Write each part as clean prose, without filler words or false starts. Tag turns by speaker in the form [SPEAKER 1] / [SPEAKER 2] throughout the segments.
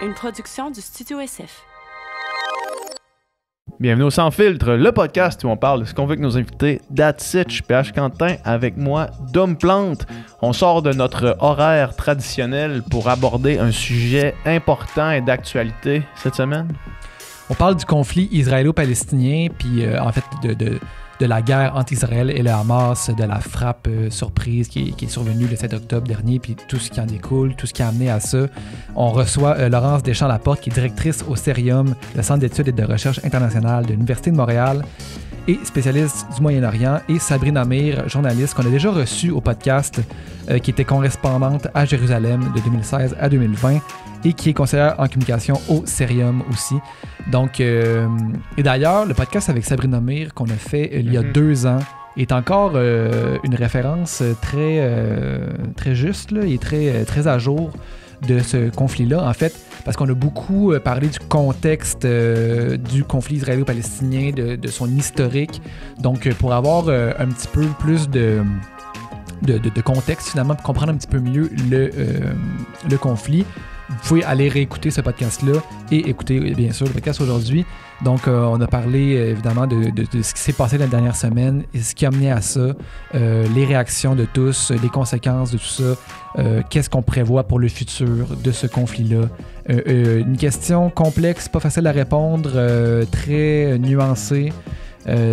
[SPEAKER 1] Une production du Studio SF.
[SPEAKER 2] Bienvenue au Sans Filtre, le podcast où on parle de ce qu'on veut avec nos invités. That's it, je suis PH Quentin, avec moi, Dom Plante. On sort de notre horaire traditionnel pour aborder un sujet important et d'actualité cette semaine.
[SPEAKER 3] On parle du conflit israélo-palestinien, puis en fait de la guerre entre Israël et le Hamas, de la frappe surprise qui est survenue le 7 octobre dernier, puis tout ce qui en découle, tout ce qui a amené à ça. On reçoit Laurence Deschamps-Laporte, qui est directrice au CERIUM, le Centre d'études et de recherche internationale de l'Université de Montréal, et spécialiste du Moyen-Orient, et Sabrine Amir, journaliste qu'on a déjà reçue au podcast, qui était correspondante à Jérusalem de 2016 à 2020, et qui est conseillère en communication au CERIUM aussi. Donc, et d'ailleurs, le podcast avec Sabrine Amir qu'on a fait il y a 2 ans est encore une référence très juste, là, et très à jour de ce conflit-là, en fait, parce qu'on a beaucoup parlé du contexte du conflit israélo-palestinien, de son historique. Donc, pour avoir un petit peu plus de contexte, finalement, pour comprendre un petit peu mieux le conflit, vous pouvez aller réécouter ce podcast-là et écouter, bien sûr, le podcast aujourd'hui. Donc, on a parlé, évidemment, de ce qui s'est passé la dernière semaine et ce qui a mené à ça, les réactions de tous, les conséquences de tout ça, qu'est-ce qu'on prévoit pour le futur de ce conflit-là. Une question complexe, pas facile à répondre, très nuancée.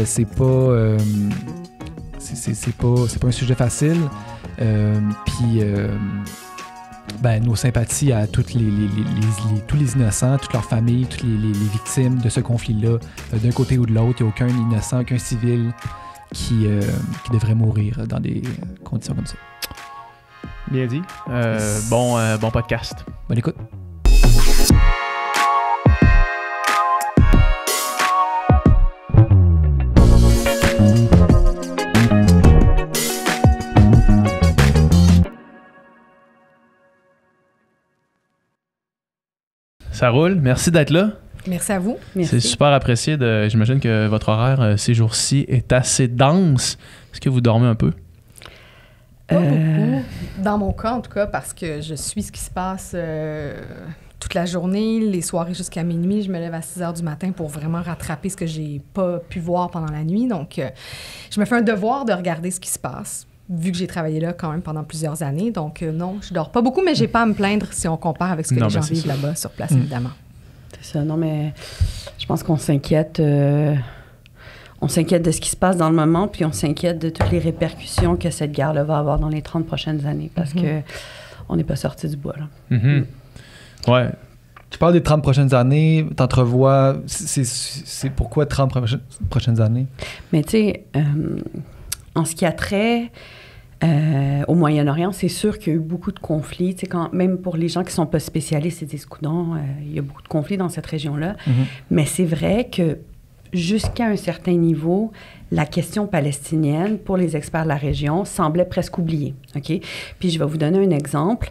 [SPEAKER 3] C'est pas un sujet facile. Nos sympathies à tous les innocents, toutes leurs familles, toutes les victimes de ce conflit-là, d'un côté ou de l'autre. Il n'y a aucun innocent, aucun civil qui devrait mourir dans des conditions comme ça.
[SPEAKER 2] Bien dit. Bon podcast.
[SPEAKER 3] Bonne écoute.
[SPEAKER 2] Ça roule. Merci d'être là.
[SPEAKER 4] Merci à vous.
[SPEAKER 2] Merci. C'est super apprécié. J'imagine que votre horaire ces jours-ci est assez dense. Est-ce que vous dormez un peu?
[SPEAKER 4] Pas beaucoup. Dans mon cas, en tout cas, parce que je suis ce qui se passe toute la journée, les soirées jusqu'à minuit. Je me lève à 6 heures du matin pour vraiment rattraper ce que j'ai pas pu voir pendant la nuit. Donc, je me fais un devoir de regarder ce qui se passe, vu que j'ai travaillé là quand même pendant plusieurs années. Donc, non, je dors pas beaucoup, mais j'ai pas à me plaindre si on compare avec ce que les gens vivent là-bas, sur place, évidemment.
[SPEAKER 5] C'est ça. Non, mais je pense qu'on s'inquiète. On s'inquiète de ce qui se passe dans le moment, puis on s'inquiète de toutes les répercussions que cette guerre-là va avoir dans les 30 prochaines années, parce que on n'est pas sorti du bois, là.
[SPEAKER 2] Ouais.
[SPEAKER 3] Tu parles des 30 prochaines années, t'entrevois... C'est pourquoi 30 prochaines années? Mais tu sais...
[SPEAKER 5] En ce qui a trait au Moyen-Orient, c'est sûr qu'il y a eu beaucoup de conflits. Tu sais, même pour les gens qui ne sont pas spécialistes, ils disent, coudonc, il y a beaucoup de conflits dans cette région-là. Mais c'est vrai que jusqu'à un certain niveau, la question palestinienne, pour les experts de la région, semblait presque oubliée. OK? Puis je vais vous donner un exemple.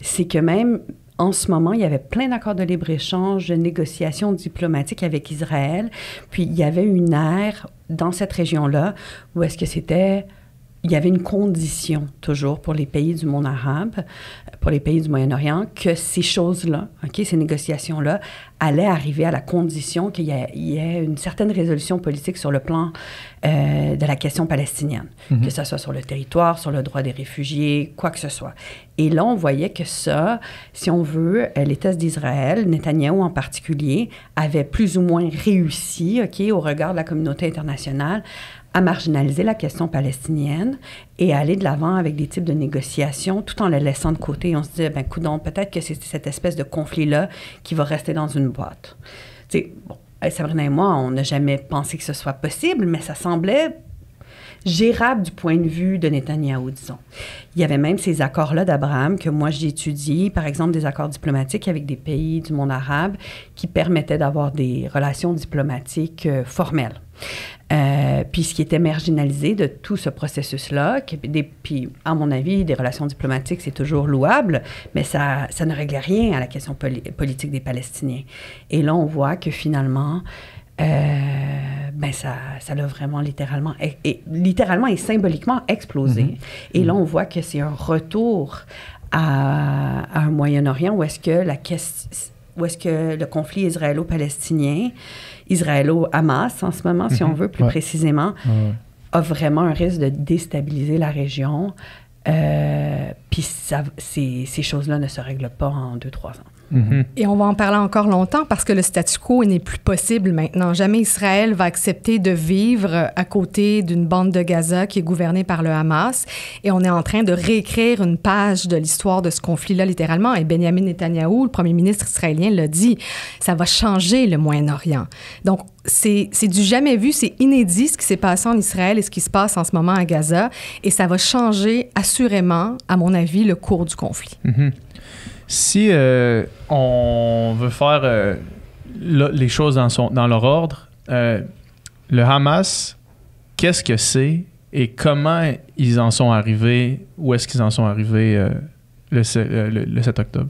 [SPEAKER 5] C'est que même... En ce moment, il y avait plein d'accords de libre-échange, de négociations diplomatiques avec Israël. Puis, il y avait une ère dans cette région-là où est-ce que c'était... Il y avait une condition, toujours, pour les pays du monde arabe, pour les pays du Moyen-Orient, que ces choses-là, ces négociations-là, allaient arriver à la condition qu'il y ait une certaine résolution politique sur le plan de la question palestinienne, que ce soit sur le territoire, sur le droit des réfugiés, quoi que ce soit. Et là, on voyait que ça, si on veut, l'État d'Israël, Netanyahou en particulier, avait plus ou moins réussi, au regard de la communauté internationale, à marginaliser la question palestinienne et à aller de l'avant avec des types de négociations tout en la laissant de côté. Et on se disait, coudonc, peut-être que c'est cette espèce de conflit-là qui va rester dans une boîte. Tu sais, bon, Sabrina et moi, on n'a jamais pensé que ce soit possible, mais ça semblait gérable du point de vue de Netanyahou, disons. Il y avait même ces accords-là d'Abraham que moi j'étudie, par exemple des accords diplomatiques avec des pays du monde arabe qui permettaient d'avoir des relations diplomatiques formelles. Puis ce qui était marginalisé de tout ce processus-là, puis à mon avis, des relations diplomatiques, c'est toujours louable, mais ça ne réglait rien à la question politique des Palestiniens. Et là, on voit que finalement, ça l'a vraiment littéralement et symboliquement explosé. Et là, on voit que c'est un retour à un Moyen-Orient où est-ce que le conflit israélo-palestinien, israélo-Hamas en ce moment, si on veut, plus précisément, a vraiment un risque de déstabiliser la région. Puis ces choses-là ne se règlent pas en 2-3 ans.
[SPEAKER 4] Et on va en parler encore longtemps parce que le statu quo n'est plus possible maintenant. Jamais Israël va accepter de vivre à côté d'une bande de Gaza qui est gouvernée par le Hamas. Et on est en train de réécrire une page de l'histoire de ce conflit-là, littéralement. Et Benjamin Netanyahou, le premier ministre israélien, l'a dit. Ça va changer le Moyen-Orient. Donc, c'est du jamais vu, c'est inédit ce qui s'est passé en Israël et ce qui se passe en ce moment à Gaza. Et ça va changer assurément, à mon avis, le cours du conflit.
[SPEAKER 2] Si on veut faire les choses dans leur ordre, le Hamas, qu'est-ce que c'est et comment ils en sont arrivés, où est-ce qu'ils en sont arrivés le 7 octobre?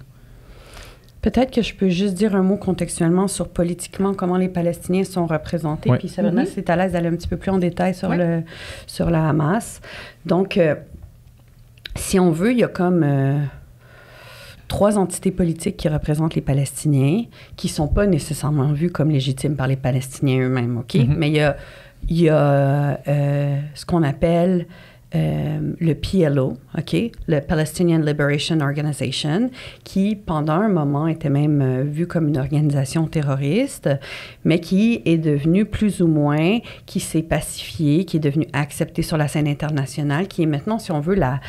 [SPEAKER 5] Peut-être que je peux juste dire un mot contextuellement sur politiquement comment les Palestiniens sont représentés. Puis Sabrina, si tu es à l'aise d'aller un petit peu plus en détail sur la Hamas. Donc, si on veut, il y a comme 3 entités politiques qui représentent les Palestiniens, qui ne sont pas nécessairement vues comme légitimes par les Palestiniens eux-mêmes, OK? Mais il y a ce qu'on appelle le PLO, OK? Le Palestinian Liberation Organization, qui, pendant un moment, était même vu comme une organisation terroriste, mais qui est devenu plus ou moins, qui s'est pacifié, qui est devenu accepté sur la scène internationale, qui est maintenant, si on veut, la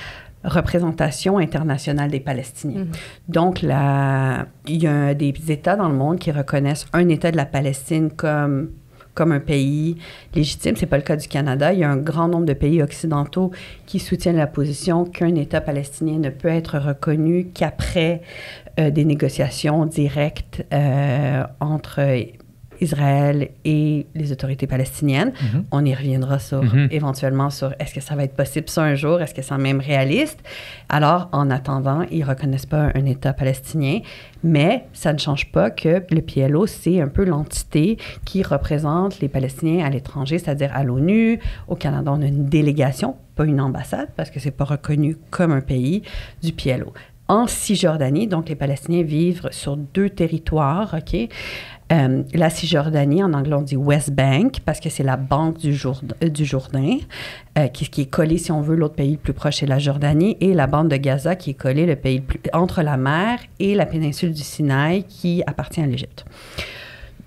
[SPEAKER 5] représentation internationale des Palestiniens. Donc, il y a des États dans le monde qui reconnaissent un État de la Palestine comme un pays légitime. C'est pas le cas du Canada. Il y a un grand nombre de pays occidentaux qui soutiennent la position qu'un État palestinien ne peut être reconnu qu'après des négociations directes entre Israël et les autorités palestiniennes. On y reviendra éventuellement sur est-ce que ça va être possible ça un jour, est-ce que c'est même réaliste. Alors, en attendant, ils ne reconnaissent pas un État palestinien, mais ça ne change pas que le PLO, c'est un peu l'entité qui représente les Palestiniens à l'étranger, c'est-à-dire à l'ONU. Au Canada, on a une délégation, pas une ambassade, parce que c'est pas reconnu comme un pays du PLO. En Cisjordanie, donc les Palestiniens vivent sur 2 territoires, OK? La Cisjordanie, en anglais, on dit West Bank, parce que c'est la banque du Jourdain, qui est collée, si on veut, l'autre pays le plus proche, c'est la Jordanie, et la bande de Gaza, qui est collée le pays entre la mer et la péninsule du Sinaï, qui appartient à l'Égypte.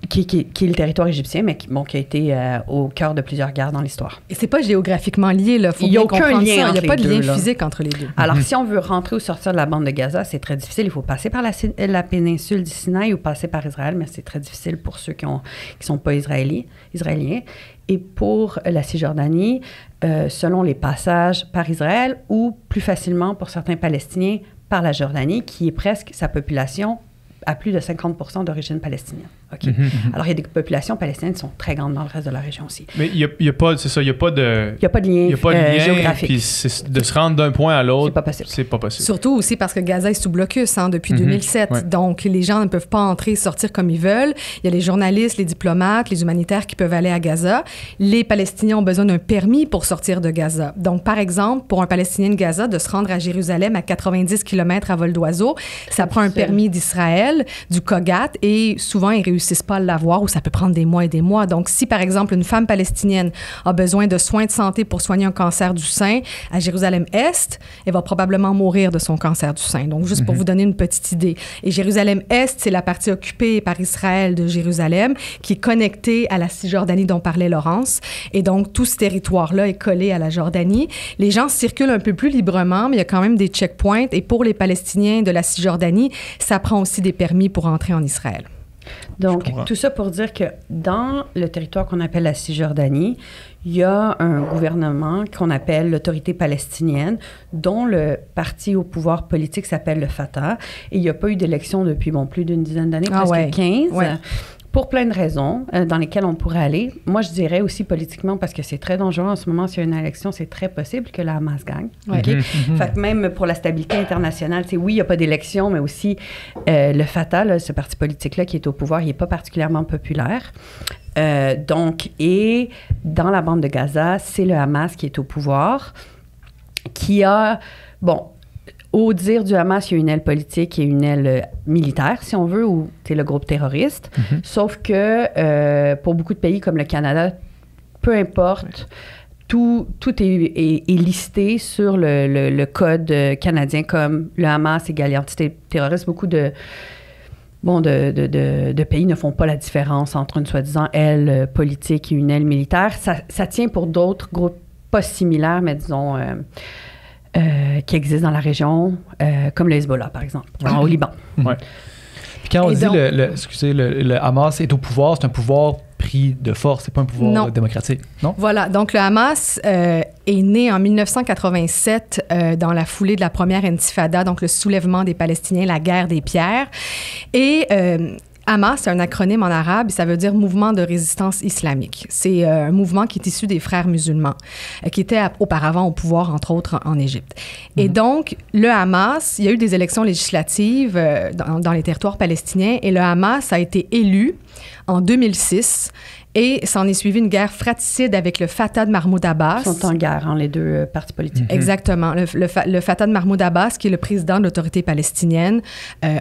[SPEAKER 5] Qui est le territoire égyptien, mais qui a été au cœur de plusieurs guerres dans l'histoire.
[SPEAKER 4] Et c'est pas géographiquement lié, là. Il n'y a aucun lien. Il n'y a pas de lien physique entre les deux.
[SPEAKER 5] Alors, si on veut rentrer ou sortir de la bande de Gaza, c'est très difficile. Il faut passer par la péninsule du Sinaï ou passer par Israël, mais c'est très difficile pour ceux qui sont pas israéliens. Et pour la Cisjordanie, selon les passages par Israël ou plus facilement pour certains Palestiniens par la Jordanie, qui est presque sa population à plus de 50% d'origine palestinienne. Okay? Alors, il y a des populations palestiniennes qui sont très grandes dans le reste de la région aussi.
[SPEAKER 2] Mais il y a pas, c'est ça, il n'y a pas de...
[SPEAKER 5] Il n'y a pas de lien, géographique.
[SPEAKER 2] Puis de se rendre d'un point à l'autre,
[SPEAKER 5] c'est pas possible.
[SPEAKER 4] Surtout aussi parce que Gaza est sous blocus depuis 2007. Ouais. Donc, les gens ne peuvent pas entrer et sortir comme ils veulent. Il y a les journalistes, les diplomates, les humanitaires qui peuvent aller à Gaza. Les Palestiniens ont besoin d'un permis pour sortir de Gaza. Donc, par exemple, pour un Palestinien de Gaza, de se rendre à Jérusalem à 90 km à vol d'oiseau, ça prend un permis d'Israël, du COGAT, et souvent, ils réussissent pas à l'avoir ou ça peut prendre des mois et des mois. Donc, si, par exemple, une femme palestinienne a besoin de soins de santé pour soigner un cancer du sein à Jérusalem-Est, elle va probablement mourir de son cancer du sein. Donc, juste pour vous donner une petite idée. Et Jérusalem-Est, c'est la partie occupée par Israël de Jérusalem qui est connectée à la Cisjordanie dont parlait Laurence. Et donc, tout ce territoire-là est collé à la Jordanie. Les gens circulent un peu plus librement, mais il y a quand même des checkpoints. Et pour les Palestiniens de la Cisjordanie, ça prend aussi des permis pour entrer en Israël.
[SPEAKER 5] Donc, tout ça pour dire que dans le territoire qu'on appelle la Cisjordanie, il y a un gouvernement qu'on appelle l'Autorité palestinienne, dont le parti au pouvoir politique s'appelle le Fatah. Et il n'y a pas eu d'élection depuis, plus d'une dizaine d'années, presque 15. Ouais. Pour plein de raisons dans lesquelles on pourrait aller. Moi, je dirais aussi politiquement, parce que c'est très dangereux en ce moment, s'il y a une élection, c'est très possible que la Hamas gagne. Ouais. Okay? Fait que même pour la stabilité internationale, oui, il n'y a pas d'élection, mais aussi le Fatah, là, ce parti politique-là qui est au pouvoir, il n'est pas particulièrement populaire. Donc, et dans la bande de Gaza, c'est le Hamas qui est au pouvoir, qui a... Au dire du Hamas, il y a une aile politique et une aile militaire, si on veut, ou c'est le groupe terroriste. Sauf que pour beaucoup de pays comme le Canada, peu importe, tout est listé sur le code canadien comme le Hamas égale entité terroriste. Beaucoup de pays ne font pas la différence entre une soi-disant aile politique et une aile militaire. Ça tient pour d'autres groupes pas similaires, mais disons... qui existent dans la région, comme le Hezbollah, par exemple, au Liban.
[SPEAKER 2] Ouais.
[SPEAKER 3] Puis quand on dit le Hamas est au pouvoir, c'est un pouvoir pris de force, c'est pas un pouvoir démocratique, non?
[SPEAKER 4] Voilà, donc le Hamas est né en 1987 dans la foulée de la première intifada, donc le soulèvement des Palestiniens, la guerre des pierres. Et Hamas, c'est un acronyme en arabe et ça veut dire Mouvement de résistance islamique. C'est un mouvement qui est issu des frères musulmans, qui étaient auparavant au pouvoir, entre autres, en Égypte. Et donc, le Hamas, il y a eu des élections législatives dans les territoires palestiniens et le Hamas a été élu en 2006 et s'en est suivi une guerre fratricide avec le Fatah de Mahmoud Abbas.
[SPEAKER 5] Ils sont en guerre, les deux partis politiques.
[SPEAKER 4] Exactement. Le Fatah de Mahmoud Abbas, qui est le président de l'autorité palestinienne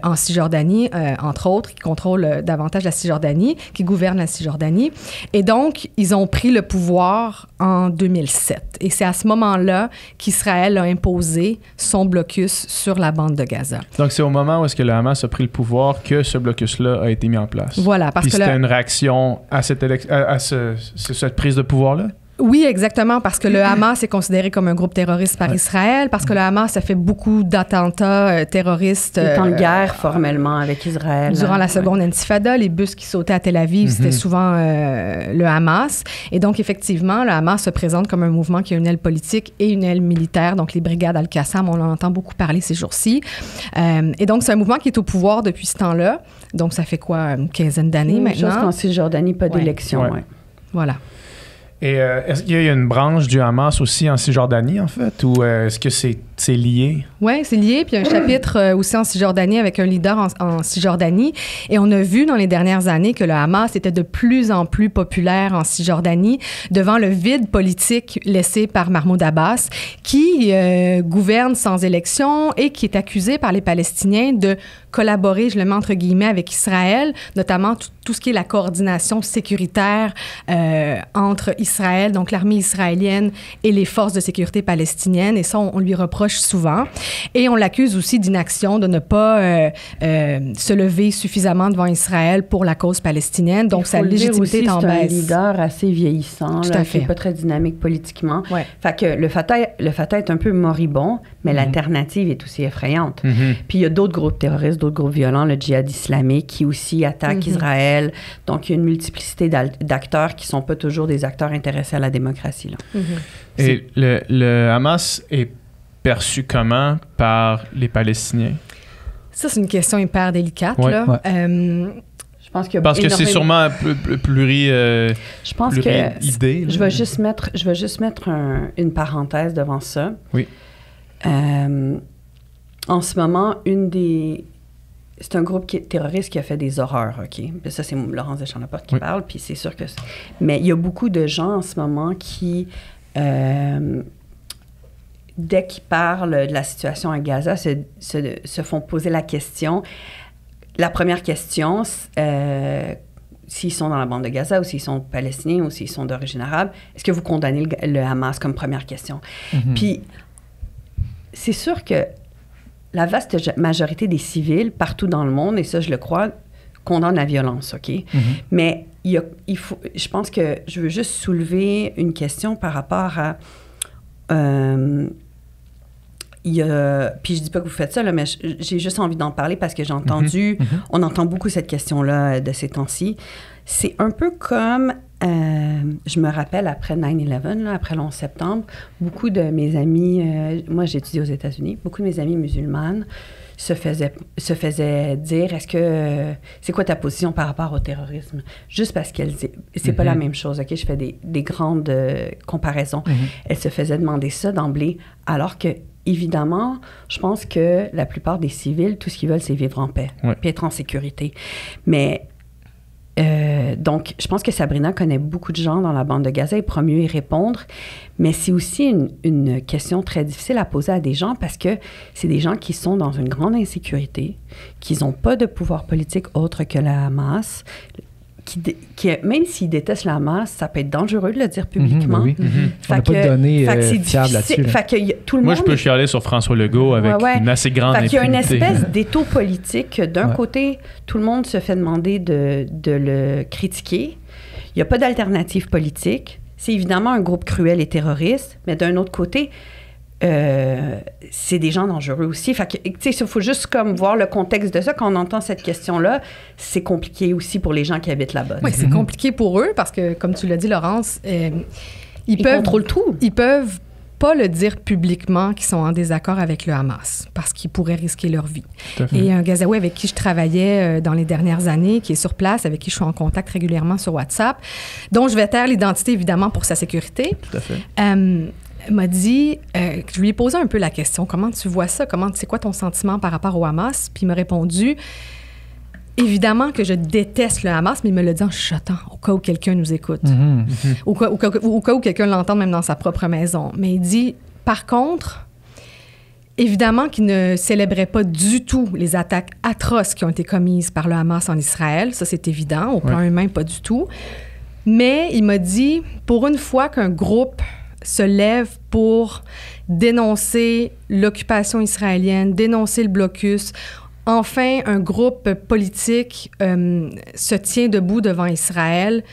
[SPEAKER 4] en Cisjordanie, entre autres, qui contrôle davantage la Cisjordanie, qui gouverne la Cisjordanie. Et donc, ils ont pris le pouvoir en 2007. Et c'est à ce moment-là qu'Israël a imposé son blocus sur la bande de Gaza.
[SPEAKER 2] Donc, c'est au moment où est-ce que le Hamas a pris le pouvoir que ce blocus-là a été mis en place.
[SPEAKER 4] Voilà, parce
[SPEAKER 2] Puis
[SPEAKER 4] que
[SPEAKER 2] c'était une réaction à cette prise de pouvoir-là?
[SPEAKER 4] Oui, exactement, parce que le Hamas est considéré comme un groupe terroriste par Israël, parce que le Hamas a fait beaucoup d'attentats terroristes.
[SPEAKER 5] Il est en guerre formellement avec Israël.
[SPEAKER 4] Durant la seconde intifada, les bus qui sautaient à Tel Aviv, c'était souvent le Hamas. Et donc, effectivement, le Hamas se présente comme un mouvement qui a une aile politique et une aile militaire. Donc, les brigades Al-Qassam, on en entend beaucoup parler ces jours-ci. Et donc, c'est un mouvement qui est au pouvoir depuis ce temps-là. Donc, ça fait quoi, une quinzaine d'années maintenant?
[SPEAKER 5] Chose qu'en Cisjordanie, pas d'élection.
[SPEAKER 2] Ouais.
[SPEAKER 4] Voilà.
[SPEAKER 2] Et est-ce qu'il y a une branche du Hamas aussi en Cisjordanie, en fait, ou est-ce que c'est lié?
[SPEAKER 4] Oui, c'est lié. Puis il y a un chapitre aussi en Cisjordanie avec un leader en Cisjordanie. Et on a vu dans les dernières années que le Hamas était de plus en plus populaire en Cisjordanie devant le vide politique laissé par Mahmoud Abbas, qui gouverne sans élection et qui est accusé par les Palestiniens de collaborer, je le mets entre guillemets, avec Israël, notamment tout ce qui est la coordination sécuritaire entre Israël, donc l'armée israélienne et les forces de sécurité palestiniennes. Et ça, on lui reproche souvent. Et on l'accuse aussi d'inaction, de ne pas se lever suffisamment devant Israël pour la cause palestinienne. Donc, sa légitimité est en baisse.
[SPEAKER 5] C'est un leader assez vieillissant,
[SPEAKER 4] Tout à fait.
[SPEAKER 5] qui n'est pas très dynamique politiquement.
[SPEAKER 4] Ouais.
[SPEAKER 5] Fait que le Fatah est un peu moribond, mais l'alternative est aussi effrayante. Puis il y a d'autres groupes terroristes, d'autres groupes violents, le djihad islamique, qui aussi attaque Israël. Donc, il y a une multiplicité d'acteurs qui ne sont pas toujours des acteurs intéressés à la démocratie. Là.
[SPEAKER 2] Et le Hamas est perçu comment par les Palestiniens?
[SPEAKER 4] Ça, c'est une question hyper délicate.
[SPEAKER 2] Ouais.
[SPEAKER 4] Là.
[SPEAKER 3] Ouais.
[SPEAKER 5] Je pense que
[SPEAKER 2] c'est sûrement
[SPEAKER 5] je pense que
[SPEAKER 2] idée.
[SPEAKER 5] Je vais juste mettre une parenthèse devant ça.
[SPEAKER 2] Oui.
[SPEAKER 5] En ce moment, c'est un groupe terroriste qui a fait des horreurs, OK? Puis ça, c'est Laurence Deschamps-Laporte qui parle, puis c'est sûr que... Mais il y a beaucoup de gens en ce moment qui, dès qu'ils parlent de la situation à Gaza, se font poser la question. La première question, s'ils sont dans la bande de Gaza ou s'ils sont palestiniens ou s'ils sont d'origine arabe, est-ce que vous condamnez le Hamas comme première question? Puis, c'est sûr que la vaste majorité des civils partout dans le monde, et ça, je le crois, condamnent la violence, OK? Mais je pense que je veux juste soulever une question par rapport à... puis je dis pas que vous faites ça, là, mais j'ai juste envie d'en parler parce que j'ai entendu... On entend beaucoup cette question-là de ces temps-ci. C'est un peu comme... je me rappelle, après 9/11, après le 11 septembre, beaucoup de mes amis... moi, j'ai étudié aux États-Unis. Beaucoup de mes amis musulmanes se faisaient dire, c'est quoi ta position par rapport au terrorisme? Juste parce qu'elles... C'est pas la même chose, OK? Je fais des grandes comparaisons. Elles se faisaient demander ça d'emblée, alors que évidemment, je pense que la plupart des civils, tout ce qu'ils veulent, c'est vivre en paix, puis être en sécurité. Mais Donc, je pense que Sabrina connaît beaucoup de gens dans la bande de Gaza et pourra mieux y répondre. Mais c'est aussi une question très difficile à poser à des gens parce que c'est des gens qui sont dans une grande insécurité, qui n'ont pas de pouvoir politique autre que la Hamas, qui même s'ils détestent la Hamas, ça peut être dangereux de le dire publiquement.
[SPEAKER 3] Oui. On n'a pas de données fiables là-dessus.
[SPEAKER 2] Moi, je peux chialer sur François Legault avec une assez grande impunité.
[SPEAKER 5] Il y a une espèce d'étau politique. D'un côté, tout le monde se fait demander de le critiquer. Il n'y a pas d'alternative politique. C'est évidemment un groupe cruel et terroriste, mais d'un autre côté, c'est des gens dangereux aussi. Fait que, tu sais, il faut juste comme voir le contexte de ça. Quand on entend cette question-là, c'est compliqué aussi pour les gens qui habitent là-bas.
[SPEAKER 4] Oui, c'est compliqué pour eux parce que, comme tu l'as dit, Laurence, ils contrôlent tout. Ils peuvent pas le dire publiquement qu'ils sont en désaccord avec le Hamas parce qu'ils pourraient risquer leur vie. Et un Gazaoui avec qui je travaillais dans les dernières années, qui est sur place, avec qui je suis en contact régulièrement sur WhatsApp, dont je vais taire l'identité, évidemment, pour sa sécurité.
[SPEAKER 2] Tout à fait.
[SPEAKER 4] M'a dit, je lui ai posé un peu la question, comment tu vois ça? C'est quoi ton sentiment par rapport au Hamas? Puis il m'a répondu, évidemment que je déteste le Hamas, mais il me l'a dit en chuchotant, au cas où quelqu'un nous écoute. Au cas où quelqu'un l'entend même dans sa propre maison. Mais il dit, par contre, évidemment qu'il ne célébrait pas du tout les attaques atroces qui ont été commises par le Hamas en Israël. Ça, c'est évident. Au plan humain, pas du tout. Mais il m'a dit, pour une fois qu'un groupe se lève pour dénoncer l'occupation israélienne, dénoncer le blocus. Enfin, un groupe politique se tient debout devant Israël.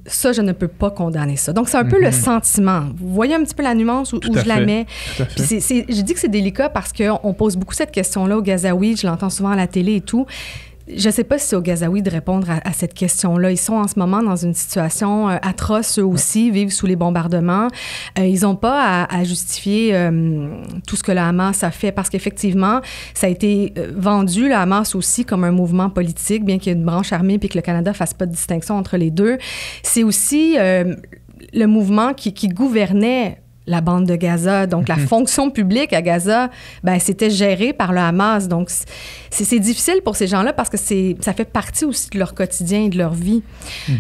[SPEAKER 4] Ça, je ne peux pas condamner ça. Donc, c'est un peu le sentiment. Vous voyez un petit peu la nuance où je la mets. Puis je dis que c'est délicat parce qu'on pose beaucoup cette question-là aux Gazaouis. Je l'entends souvent à la télé et tout. Je ne sais pas si c'est aux Gazaouis de répondre à cette question-là. Ils sont en ce moment dans une situation atroce, eux aussi, vivent sous les bombardements. Ils n'ont pas à justifier tout ce que le Hamas a fait parce qu'effectivement, ça a été vendu, le Hamas aussi, comme un mouvement politique, bien qu'il y ait une branche armée et que le Canada ne fasse pas de distinction entre les deux. C'est aussi le mouvement qui gouvernait la bande de Gaza. Donc, la fonction publique à Gaza, ben, c'était géré par le Hamas. Donc, c'est difficile pour ces gens-là parce que ça fait partie aussi de leur quotidien et de leur vie.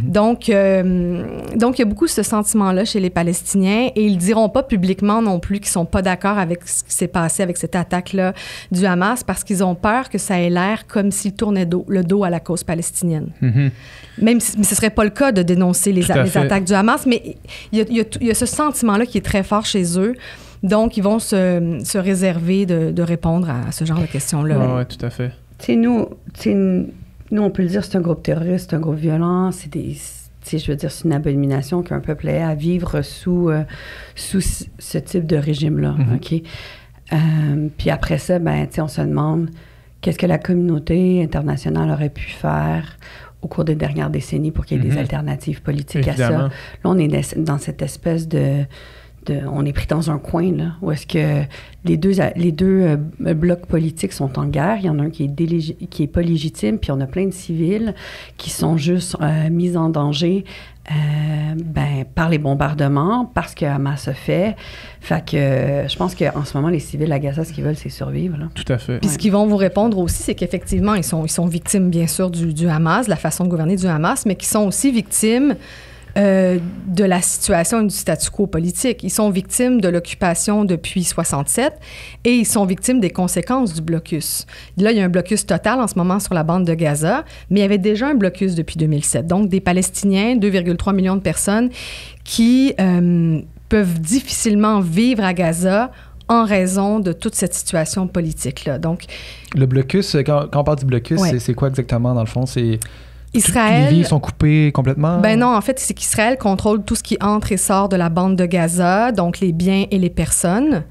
[SPEAKER 4] Donc, il y a beaucoup ce sentiment-là chez les Palestiniens et ils ne diront pas publiquement non plus qu'ils ne sont pas d'accord avec ce qui s'est passé avec cette attaque-là du Hamas parce qu'ils ont peur que ça ait l'air comme s'ils tournaient le dos à la cause palestinienne. Même si ce ne serait pas le cas de dénoncer les attaques du Hamas, mais il y a ce sentiment-là qui est très fort chez eux. Donc, ils vont se réserver de répondre à ce genre de questions-là.
[SPEAKER 2] Oui, tout à fait.
[SPEAKER 5] Nous, on peut le dire, c'est un groupe terroriste, c'est un groupe violent, je veux dire, c'est une abomination qu'un peuple ait à vivre sous ce type de régime-là. OK? Puis après ça, ben, on se demande qu'est-ce que la communauté internationale aurait pu faire au cours des dernières décennies pour qu'il y ait des alternatives politiques à ça. Là, on est dans cette espèce on est pris dans un coin, là, où est-ce que les deux blocs politiques sont en guerre. Il y en a un qui est pas légitime, puis on a plein de civils qui sont juste mis en danger par les bombardements, parce que Hamas a fait. Fait que je pense qu'en ce moment, les civils à Gaza, ce qu'ils veulent, c'est survivre. Là.
[SPEAKER 2] Tout à fait.
[SPEAKER 4] Puis ce qu'ils vont vous répondre aussi, c'est qu'effectivement, ils sont victimes, bien sûr, du Hamas, de la façon de gouverner du Hamas, mais qu'ils sont aussi victimes de la situation et du statu quo politique. Ils sont victimes de l'occupation depuis 1967 et ils sont victimes des conséquences du blocus. Là, il y a un blocus total en ce moment sur la bande de Gaza, mais il y avait déjà un blocus depuis 2007. Donc, des Palestiniens, 2,3 millions de personnes qui peuvent difficilement vivre à Gaza en raison de toute cette situation politique-là. Donc,
[SPEAKER 3] le blocus, quand on parle du blocus, c'est quoi exactement dans le fond? C'est...
[SPEAKER 4] Israël,
[SPEAKER 3] les vies sont coupées complètement?
[SPEAKER 4] Ben non, en fait, c'est qu'Israël contrôle tout ce qui entre et sort de la bande de Gaza, donc les biens et les personnes.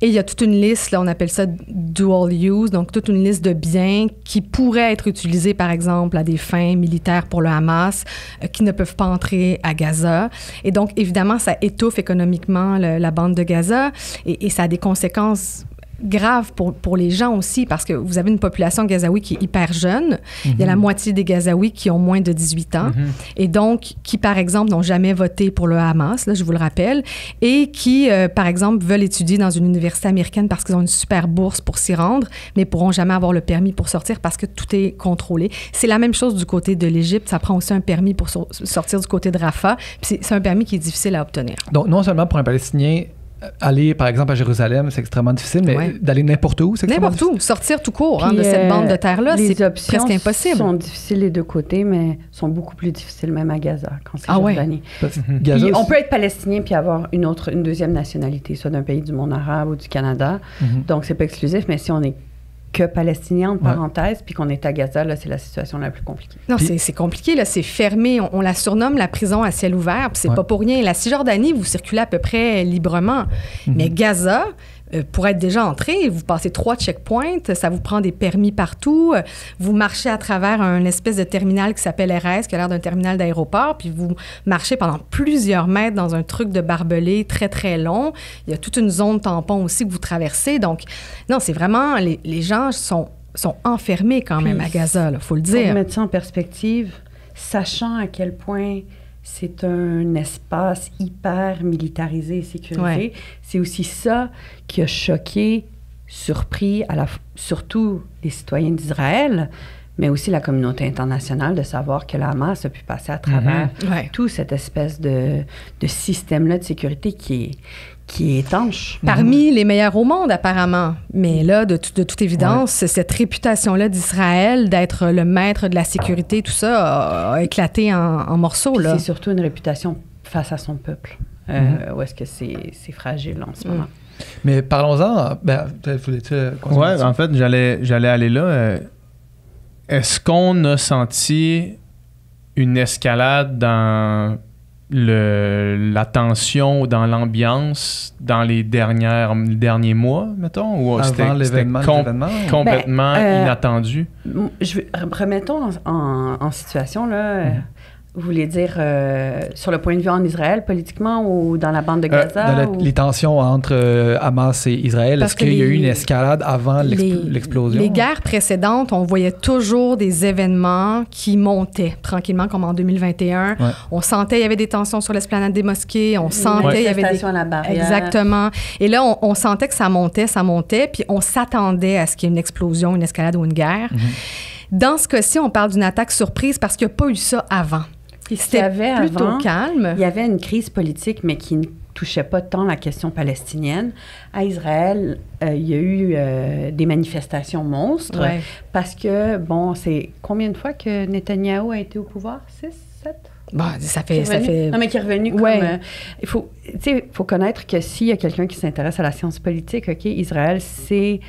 [SPEAKER 4] Et il y a toute une liste, là, on appelle ça dual use, donc toute une liste de biens qui pourraient être utilisés, par exemple, à des fins militaires pour le Hamas, qui ne peuvent pas entrer à Gaza. Et donc, évidemment, ça étouffe économiquement la bande de Gaza et ça a des conséquences grave pour les gens aussi, parce que vous avez une population gazaoui qui est hyper jeune. Il y a la moitié des Gazaouis qui ont moins de 18 ans, et donc qui, par exemple, n'ont jamais voté pour le Hamas, là, je vous le rappelle, et qui, par exemple, veulent étudier dans une université américaine parce qu'ils ont une super bourse pour s'y rendre, mais pourront jamais avoir le permis pour sortir parce que tout est contrôlé. C'est la même chose du côté de l'Égypte. Ça prend aussi un permis pour sortir du côté de Rafah. Puis c'est un permis qui est difficile à obtenir. Donc,
[SPEAKER 3] non seulement pour un Palestinien, aller, par exemple, à Jérusalem, c'est extrêmement difficile, mais d'aller n'importe où, c'est extrêmement difficile.
[SPEAKER 4] N'importe où. Sortir tout court de cette bande de terre-là, c'est presque impossible.
[SPEAKER 5] Les options sont difficiles des deux côtés, mais sont beaucoup plus difficiles même à Gaza, quand c'est Jordanie.
[SPEAKER 3] Gaza,
[SPEAKER 5] on peut être palestinien puis avoir une deuxième nationalité, soit d'un pays du monde arabe ou du Canada. Donc, c'est pas exclusif, mais si on est que palestinien, en parenthèse, puis qu'on est à Gaza, là, c'est la situation la plus compliquée.
[SPEAKER 4] Non, c'est compliqué, là, c'est fermé. On la surnomme la prison à ciel ouvert, puis c'est pas pour rien. La Cisjordanie, vous circulez à peu près librement. Mais Gaza, pour être déjà entré, vous passez 3 checkpoints, ça vous prend des permis partout, vous marchez à travers un espèce de terminal qui s'appelle RS, qui a l'air d'un terminal d'aéroport, puis vous marchez pendant plusieurs mètres dans un truc de barbelé très, très long. Il y a toute une zone tampon aussi que vous traversez. Donc, non, c'est vraiment... Les gens sont enfermés quand même à Gaza, il faut le dire.
[SPEAKER 5] Pour mettre ça en perspective, sachant à quel point c'est un espace hyper militarisé et sécurisé, c'est aussi ça qui a choqué, surpris surtout les citoyens d'Israël, mais aussi la communauté internationale, de savoir que la Hamas a pu passer à travers tout cette espèce de système-là de sécurité qui est étanche.
[SPEAKER 4] Parmi les meilleurs au monde, apparemment. Mais là, de toute évidence, cette réputation-là d'Israël, d'être le maître de la sécurité, tout ça, a éclaté en morceaux. Là.
[SPEAKER 5] C'est surtout une réputation face à son peuple. Où est-ce que c'est fragile en ce moment.
[SPEAKER 3] Mais parlons-en. Voulais-tu continuer?
[SPEAKER 2] Oui, en fait, j'allais aller là. Est-ce qu'on a senti une escalade dans la tension ou dans l'ambiance dans les derniers mois, mettons? Ou
[SPEAKER 3] avant l'événement?
[SPEAKER 2] Complètement inattendu?
[SPEAKER 5] Remettons en situation, là... Vous voulez dire sur le point de vue en Israël, politiquement, ou dans la bande de Gaza?
[SPEAKER 3] Les tensions entre Hamas et Israël, est-ce qu'il y a eu une escalade avant l'explosion?
[SPEAKER 4] Les guerres précédentes, on voyait toujours des événements qui montaient tranquillement, comme en 2021. On sentait qu'il y avait des tensions sur l'esplanade des mosquées. On sentait qu'il y avait des...
[SPEAKER 5] à la barrière.
[SPEAKER 4] Exactement. Et là, on sentait que ça montait, puis on s'attendait à ce qu'il y ait une explosion, une escalade ou une guerre. Dans ce cas-ci, on parle d'une attaque surprise parce qu'il n'y a pas eu ça avant. C'était plutôt calme.
[SPEAKER 5] Il y avait une crise politique, mais qui ne touchait pas tant la question palestinienne. À Israël, il y a eu des manifestations monstres parce que, c'est combien de fois que Netanyahou a été au pouvoir? 6, 7?
[SPEAKER 4] Ça fait...
[SPEAKER 5] Non, mais qui est revenu comme... Il faut connaître que s'il y a quelqu'un qui s'intéresse à la science politique, Israël, c'est...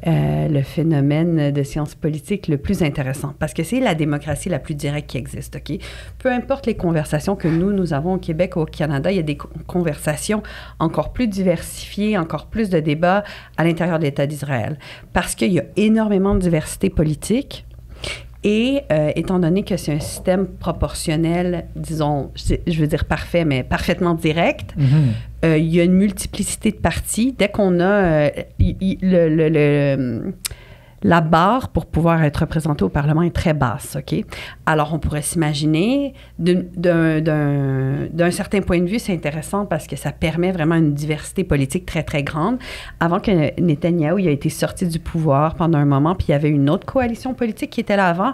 [SPEAKER 5] le phénomène de sciences politiques le plus intéressant, parce que c'est la démocratie la plus directe qui existe, OK? Peu importe les conversations que nous avons au Québec ou au Canada, il y a des conversations encore plus diversifiées, encore plus de débats à l'intérieur de l'État d'Israël, parce qu'il y a énormément de diversité politique. Et étant donné que c'est un système proportionnel, disons, je veux dire parfait, mais parfaitement direct, il y a une multiplicité de partis. Dès qu'on a la barre pour pouvoir être représenté au Parlement est très basse, OK? Alors, on pourrait s'imaginer, d'un certain point de vue, c'est intéressant parce que ça permet vraiment une diversité politique très, très grande. Avant que Netanyahou ait été sorti du pouvoir pendant un moment, puis il y avait une autre coalition politique qui était là avant,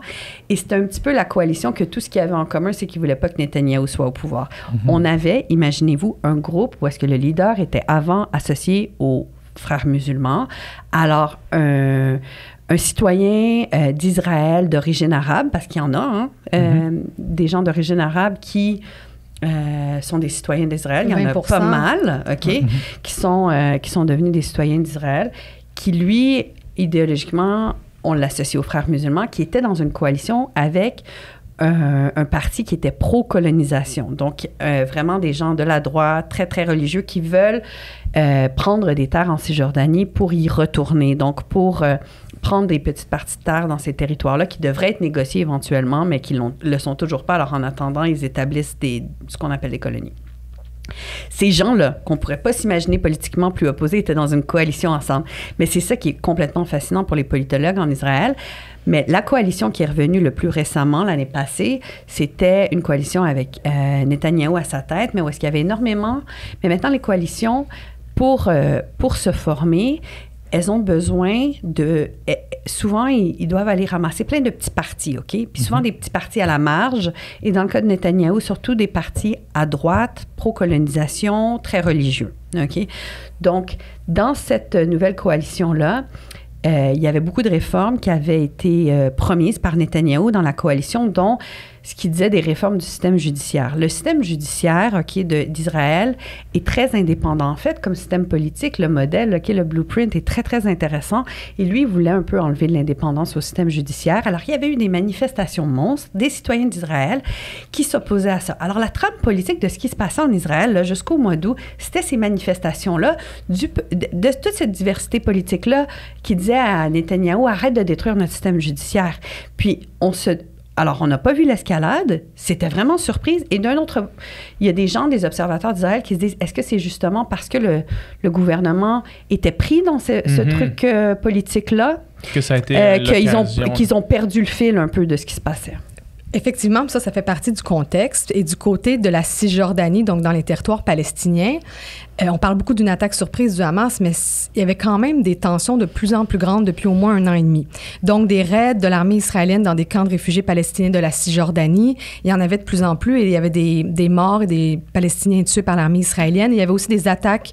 [SPEAKER 5] et c'était un petit peu la coalition que tout ce qu'il y avait en commun, c'est qu'ils ne voulaient pas que Netanyahou soit au pouvoir. On avait, imaginez-vous, un groupe où est-ce que le leader était avant associé aux frères musulmans. Alors, un citoyen d'Israël d'origine arabe, parce qu'il y en a, des gens d'origine arabe qui sont des citoyens d'Israël. Il y en a pas mal, OK, qui sont devenus des citoyens d'Israël, qui, lui, idéologiquement, on l'associe aux frères musulmans, qui étaient dans une coalition avec un parti qui était pro-colonisation. Donc, vraiment des gens de la droite, très, très religieux, qui veulent prendre des terres en Cisjordanie pour y retourner. Donc, pour prendre des petites parties de terre dans ces territoires-là qui devraient être négociés éventuellement, mais qui ne le sont toujours pas. Alors, en attendant, ils établissent ce qu'on appelle des colonies. Ces gens-là, qu'on ne pourrait pas s'imaginer politiquement plus opposés, étaient dans une coalition ensemble. Mais c'est ça qui est complètement fascinant pour les politologues en Israël. Mais la coalition qui est revenue le plus récemment, l'année passée, c'était une coalition avec Netanyahou à sa tête, mais où est-ce qu'il y avait énormément... Mais maintenant, les coalitions, pour se former, elles ont besoin de... Souvent, ils doivent aller ramasser plein de petits partis, OK? Puis souvent, des petits partis à la marge. Et dans le cas de Netanyahou, surtout des partis à droite, pro-colonisation, très religieux, OK? Donc, dans cette nouvelle coalition-là, il y avait beaucoup de réformes qui avaient été promises par Netanyahou dans la coalition, dont ce qui disait des réformes du système judiciaire. Le système judiciaire, OK, d'Israël est très indépendant. En fait, comme système politique, le modèle, OK, le blueprint est très, très intéressant. Et lui, il voulait un peu enlever de l'indépendance au système judiciaire. Alors, il y avait eu des manifestations monstres des citoyens d'Israël qui s'opposaient à ça. Alors, la trame politique de ce qui se passait en Israël, là, jusqu'au mois d'août, c'était ces manifestations-là, de toute cette diversité politique-là qui disait à Netanyahou, arrête de détruire notre système judiciaire. Puis, alors, on n'a pas vu l'escalade, c'était vraiment surprise. Et d'un autre, il y a des gens, des observateurs d'Israël qui se disent, est-ce que c'est justement parce que le gouvernement était pris dans ce truc politique-là
[SPEAKER 2] que ça a été
[SPEAKER 5] qu'ils ont perdu le fil un peu de ce qui se passait?
[SPEAKER 4] Effectivement, ça fait partie du contexte. Et du côté de la Cisjordanie, donc dans les territoires palestiniens, on parle beaucoup d'une attaque surprise du Hamas, mais il y avait quand même des tensions de plus en plus grandes depuis au moins 1 an et demi. Donc, des raids de l'armée israélienne dans des camps de réfugiés palestiniens de la Cisjordanie, il y en avait de plus en plus et il y avait des morts et des Palestiniens tués par l'armée israélienne. Il y avait aussi des attaques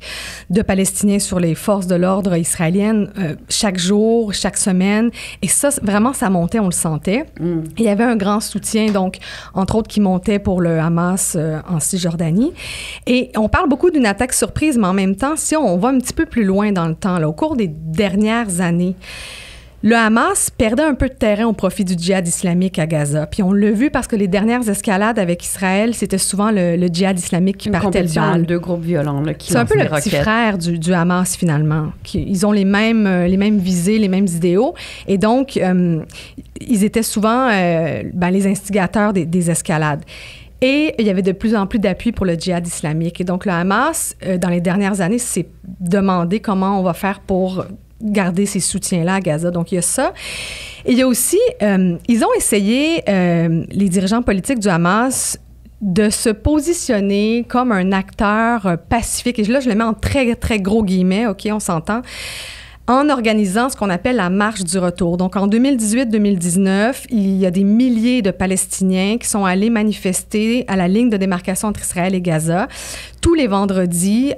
[SPEAKER 4] de Palestiniens sur les forces de l'ordre israéliennes chaque jour, chaque semaine. Et ça, vraiment, ça montait, on le sentait. Il y avait un grand soutien, donc, entre autres, qui montait pour le Hamas en Cisjordanie. Et on parle beaucoup d'une attaque surprise, mais en même temps, si on va un petit peu plus loin dans le temps, là, au cours des dernières années, le Hamas perdait un peu de terrain au profit du djihad islamique à Gaza. Puis on l'a vu parce que les dernières escalades avec Israël, c'était souvent le djihad islamique qui partait le bal.
[SPEAKER 5] Deux groupes violents là, qui
[SPEAKER 4] c'est un peu le petit frère du Hamas, finalement. Ils ont les mêmes visées, les mêmes idéaux. Et donc, ils étaient souvent les instigateurs des escalades. Et il y avait de plus en plus d'appui pour le djihad islamique. Et donc, le Hamas, dans les dernières années, s'est demandé comment on va faire pour garder ces soutiens-là à Gaza. Donc, il y a ça. Et il y a aussi, ils ont essayé, les dirigeants politiques du Hamas, de se positionner comme un acteur pacifique. Et là, je le mets en très, très gros guillemets, OK, on s'entend, en organisant ce qu'on appelle la marche du retour. Donc, en 2018-2019, il y a des milliers de Palestiniens qui sont allés manifester à la ligne de démarcation entre Israël et Gaza tous les vendredis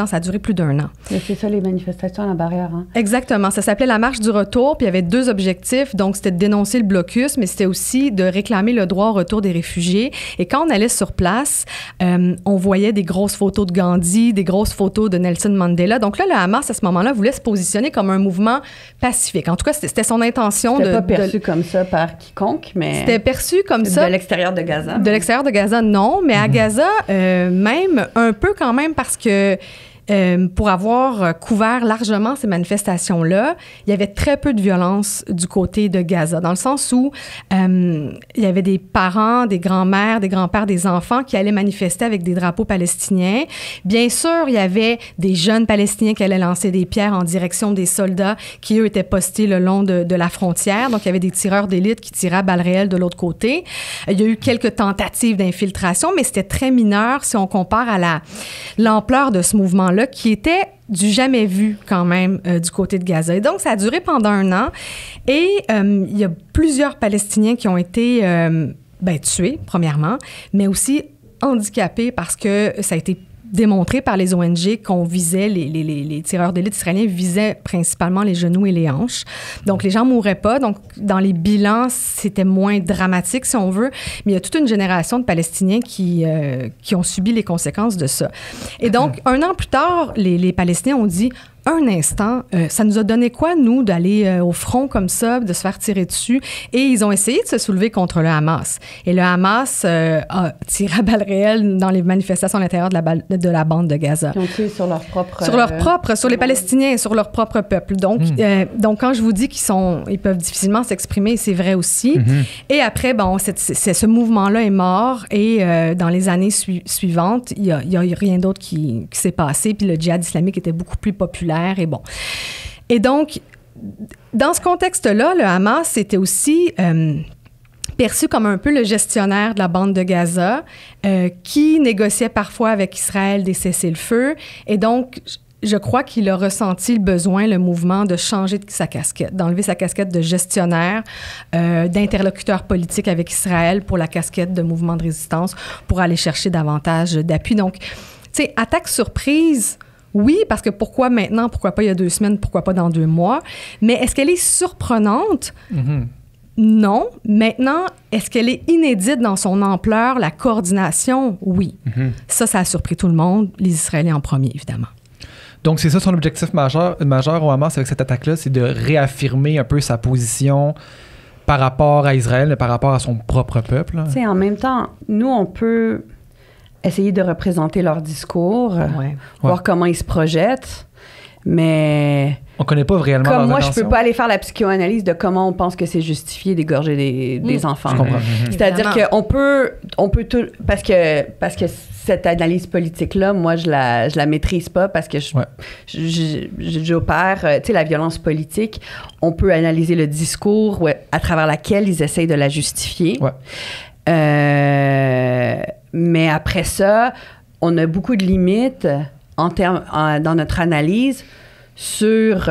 [SPEAKER 4] ça a duré plus d'1 an.
[SPEAKER 5] Mais c'est ça, les manifestations à la barrière. Hein?
[SPEAKER 4] Exactement. Ça s'appelait la marche du retour, puis il y avait 2 objectifs. Donc, c'était de dénoncer le blocus, mais c'était aussi de réclamer le droit au retour des réfugiés. Et quand on allait sur place, on voyait des grosses photos de Gandhi, des grosses photos de Nelson Mandela. Donc là, le Hamas, à ce moment-là, voulait se positionner comme un mouvement pacifique. En tout cas, c'était son intention.
[SPEAKER 5] C'était pas perçu comme ça par quiconque, mais...
[SPEAKER 4] C'était perçu comme ça.
[SPEAKER 5] De l'extérieur de Gaza.
[SPEAKER 4] De l'extérieur de Gaza, non. Mais à Gaza, même un peu quand même, parce que pour avoir couvert largement ces manifestations-là, il y avait très peu de violence du côté de Gaza, dans le sens où il y avait des parents, des grands-mères, des grands-pères, des enfants qui allaient manifester avec des drapeaux palestiniens. Bien sûr, il y avait des jeunes Palestiniens qui allaient lancer des pierres en direction des soldats qui, eux, étaient postés le long de la frontière. Donc, il y avait des tireurs d'élite qui tiraient à balles réelles de l'autre côté. Il y a eu quelques tentatives d'infiltration, mais c'était très mineur si on compare à l'ampleur de ce mouvement-là, qui était du jamais vu quand même du côté de Gaza. Et donc, ça a duré pendant 1 an. Et il y a plusieurs Palestiniens qui ont été tués, premièrement, mais aussi handicapés parce que ça a été démontré par les ONG qu'on visait, les tireurs d'élite israéliens visaient principalement les genoux et les hanches. Donc, les gens ne mouraient pas. Donc, dans les bilans, c'était moins dramatique, si on veut. Mais il y a toute une génération de Palestiniens qui ont subi les conséquences de ça. Et donc, 1 an plus tard, les Palestiniens ont dit un instant, ça nous a donné quoi, nous, d'aller au front comme ça, de se faire tirer dessus? Et ils ont essayé de se soulever contre le Hamas. Et le Hamas a tiré à balles réelles dans les manifestations à l'intérieur de la bande de Gaza.
[SPEAKER 5] Ils ont tué sur leur propre...
[SPEAKER 4] Sur les Palestiniens, sur leur propre peuple. Donc, quand je vous dis ils peuvent difficilement s'exprimer, c'est vrai aussi. Et après, ce mouvement-là est mort et dans les années suivantes, il y a rien d'autre qui s'est passé. Puis le djihad islamique était beaucoup plus populaire. Et donc, dans ce contexte-là, le Hamas était aussi perçu comme un peu le gestionnaire de la bande de Gaza, qui négociait parfois avec Israël des cessez-le-feu. Et donc, je crois qu'il a ressenti le besoin, le mouvement, de changer sa casquette, d'enlever sa casquette de gestionnaire, d'interlocuteur politique avec Israël pour la casquette de mouvement de résistance, pour aller chercher davantage d'appui. Donc, tu sais, attaque surprise... Oui, parce que pourquoi maintenant, pourquoi pas il y a 2 semaines, pourquoi pas dans 2 mois? Mais est-ce qu'elle est surprenante? Non. Maintenant, est-ce qu'elle est inédite dans son ampleur, la coordination? Oui. Ça a surpris tout le monde, les Israéliens en premier, évidemment.
[SPEAKER 3] Donc, c'est ça son objectif majeur au Hamas avec cette attaque-là, c'est de réaffirmer un peu sa position par rapport à Israël, mais par rapport à son propre peuple.
[SPEAKER 5] Tu sais, en même temps, nous, on peut... essayer de représenter leur discours, voir comment ils se projettent, mais...
[SPEAKER 3] On connaît pas réellement leurs
[SPEAKER 5] Comme moi,
[SPEAKER 3] intentions.
[SPEAKER 5] je peux pas aller faire la psychoanalyse de comment on pense que c'est justifié d'égorger des enfants.
[SPEAKER 3] Je comprends.
[SPEAKER 5] C'est-à-dire qu'on peut tout... Parce que cette analyse politique-là, moi, je la maîtrise pas parce que j'opère... Tu sais, la violence politique, on peut analyser le discours à travers laquelle ils essayent de la justifier. Mais après ça, on a beaucoup de limites dans notre analyse sur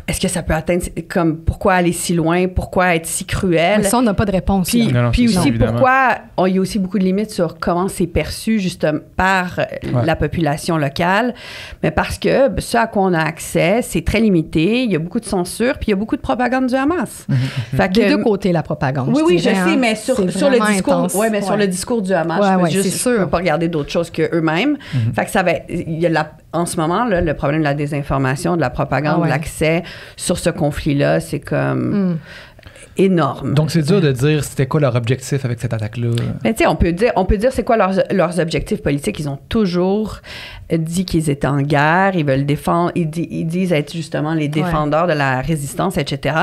[SPEAKER 5] est-ce que ça peut atteindre, comme pourquoi aller si loin, pourquoi être si cruel.
[SPEAKER 4] Mais ça, on n'a pas de réponse.
[SPEAKER 5] Puis aussi, pourquoi il y a aussi beaucoup de limites sur comment c'est perçu justement par la population locale. Mais parce que ce à quoi on a accès, c'est très limité. Il y a beaucoup de censure, puis il y a beaucoup de propagande du Hamas.
[SPEAKER 4] Fait que, des deux côtés, la propagande.
[SPEAKER 5] Oui, je sais, mais sur le discours,
[SPEAKER 4] intense.
[SPEAKER 5] sur le discours du Hamas, je peux pas regarder d'autres choses qu'eux-mêmes. Fait que ça va il y a en ce moment, là, le problème de la désinformation, de la propagande, de l'accès sur ce conflit-là, c'est comme énorme.
[SPEAKER 3] Donc, c'est dur de dire c'était quoi leur objectif avec cette attaque-là.
[SPEAKER 5] Mais tu sais, on peut dire c'est quoi leurs objectifs politiques. Ils ont toujours dit qu'ils étaient en guerre, ils veulent défendre, ils disent être justement les défendeurs de la résistance, etc.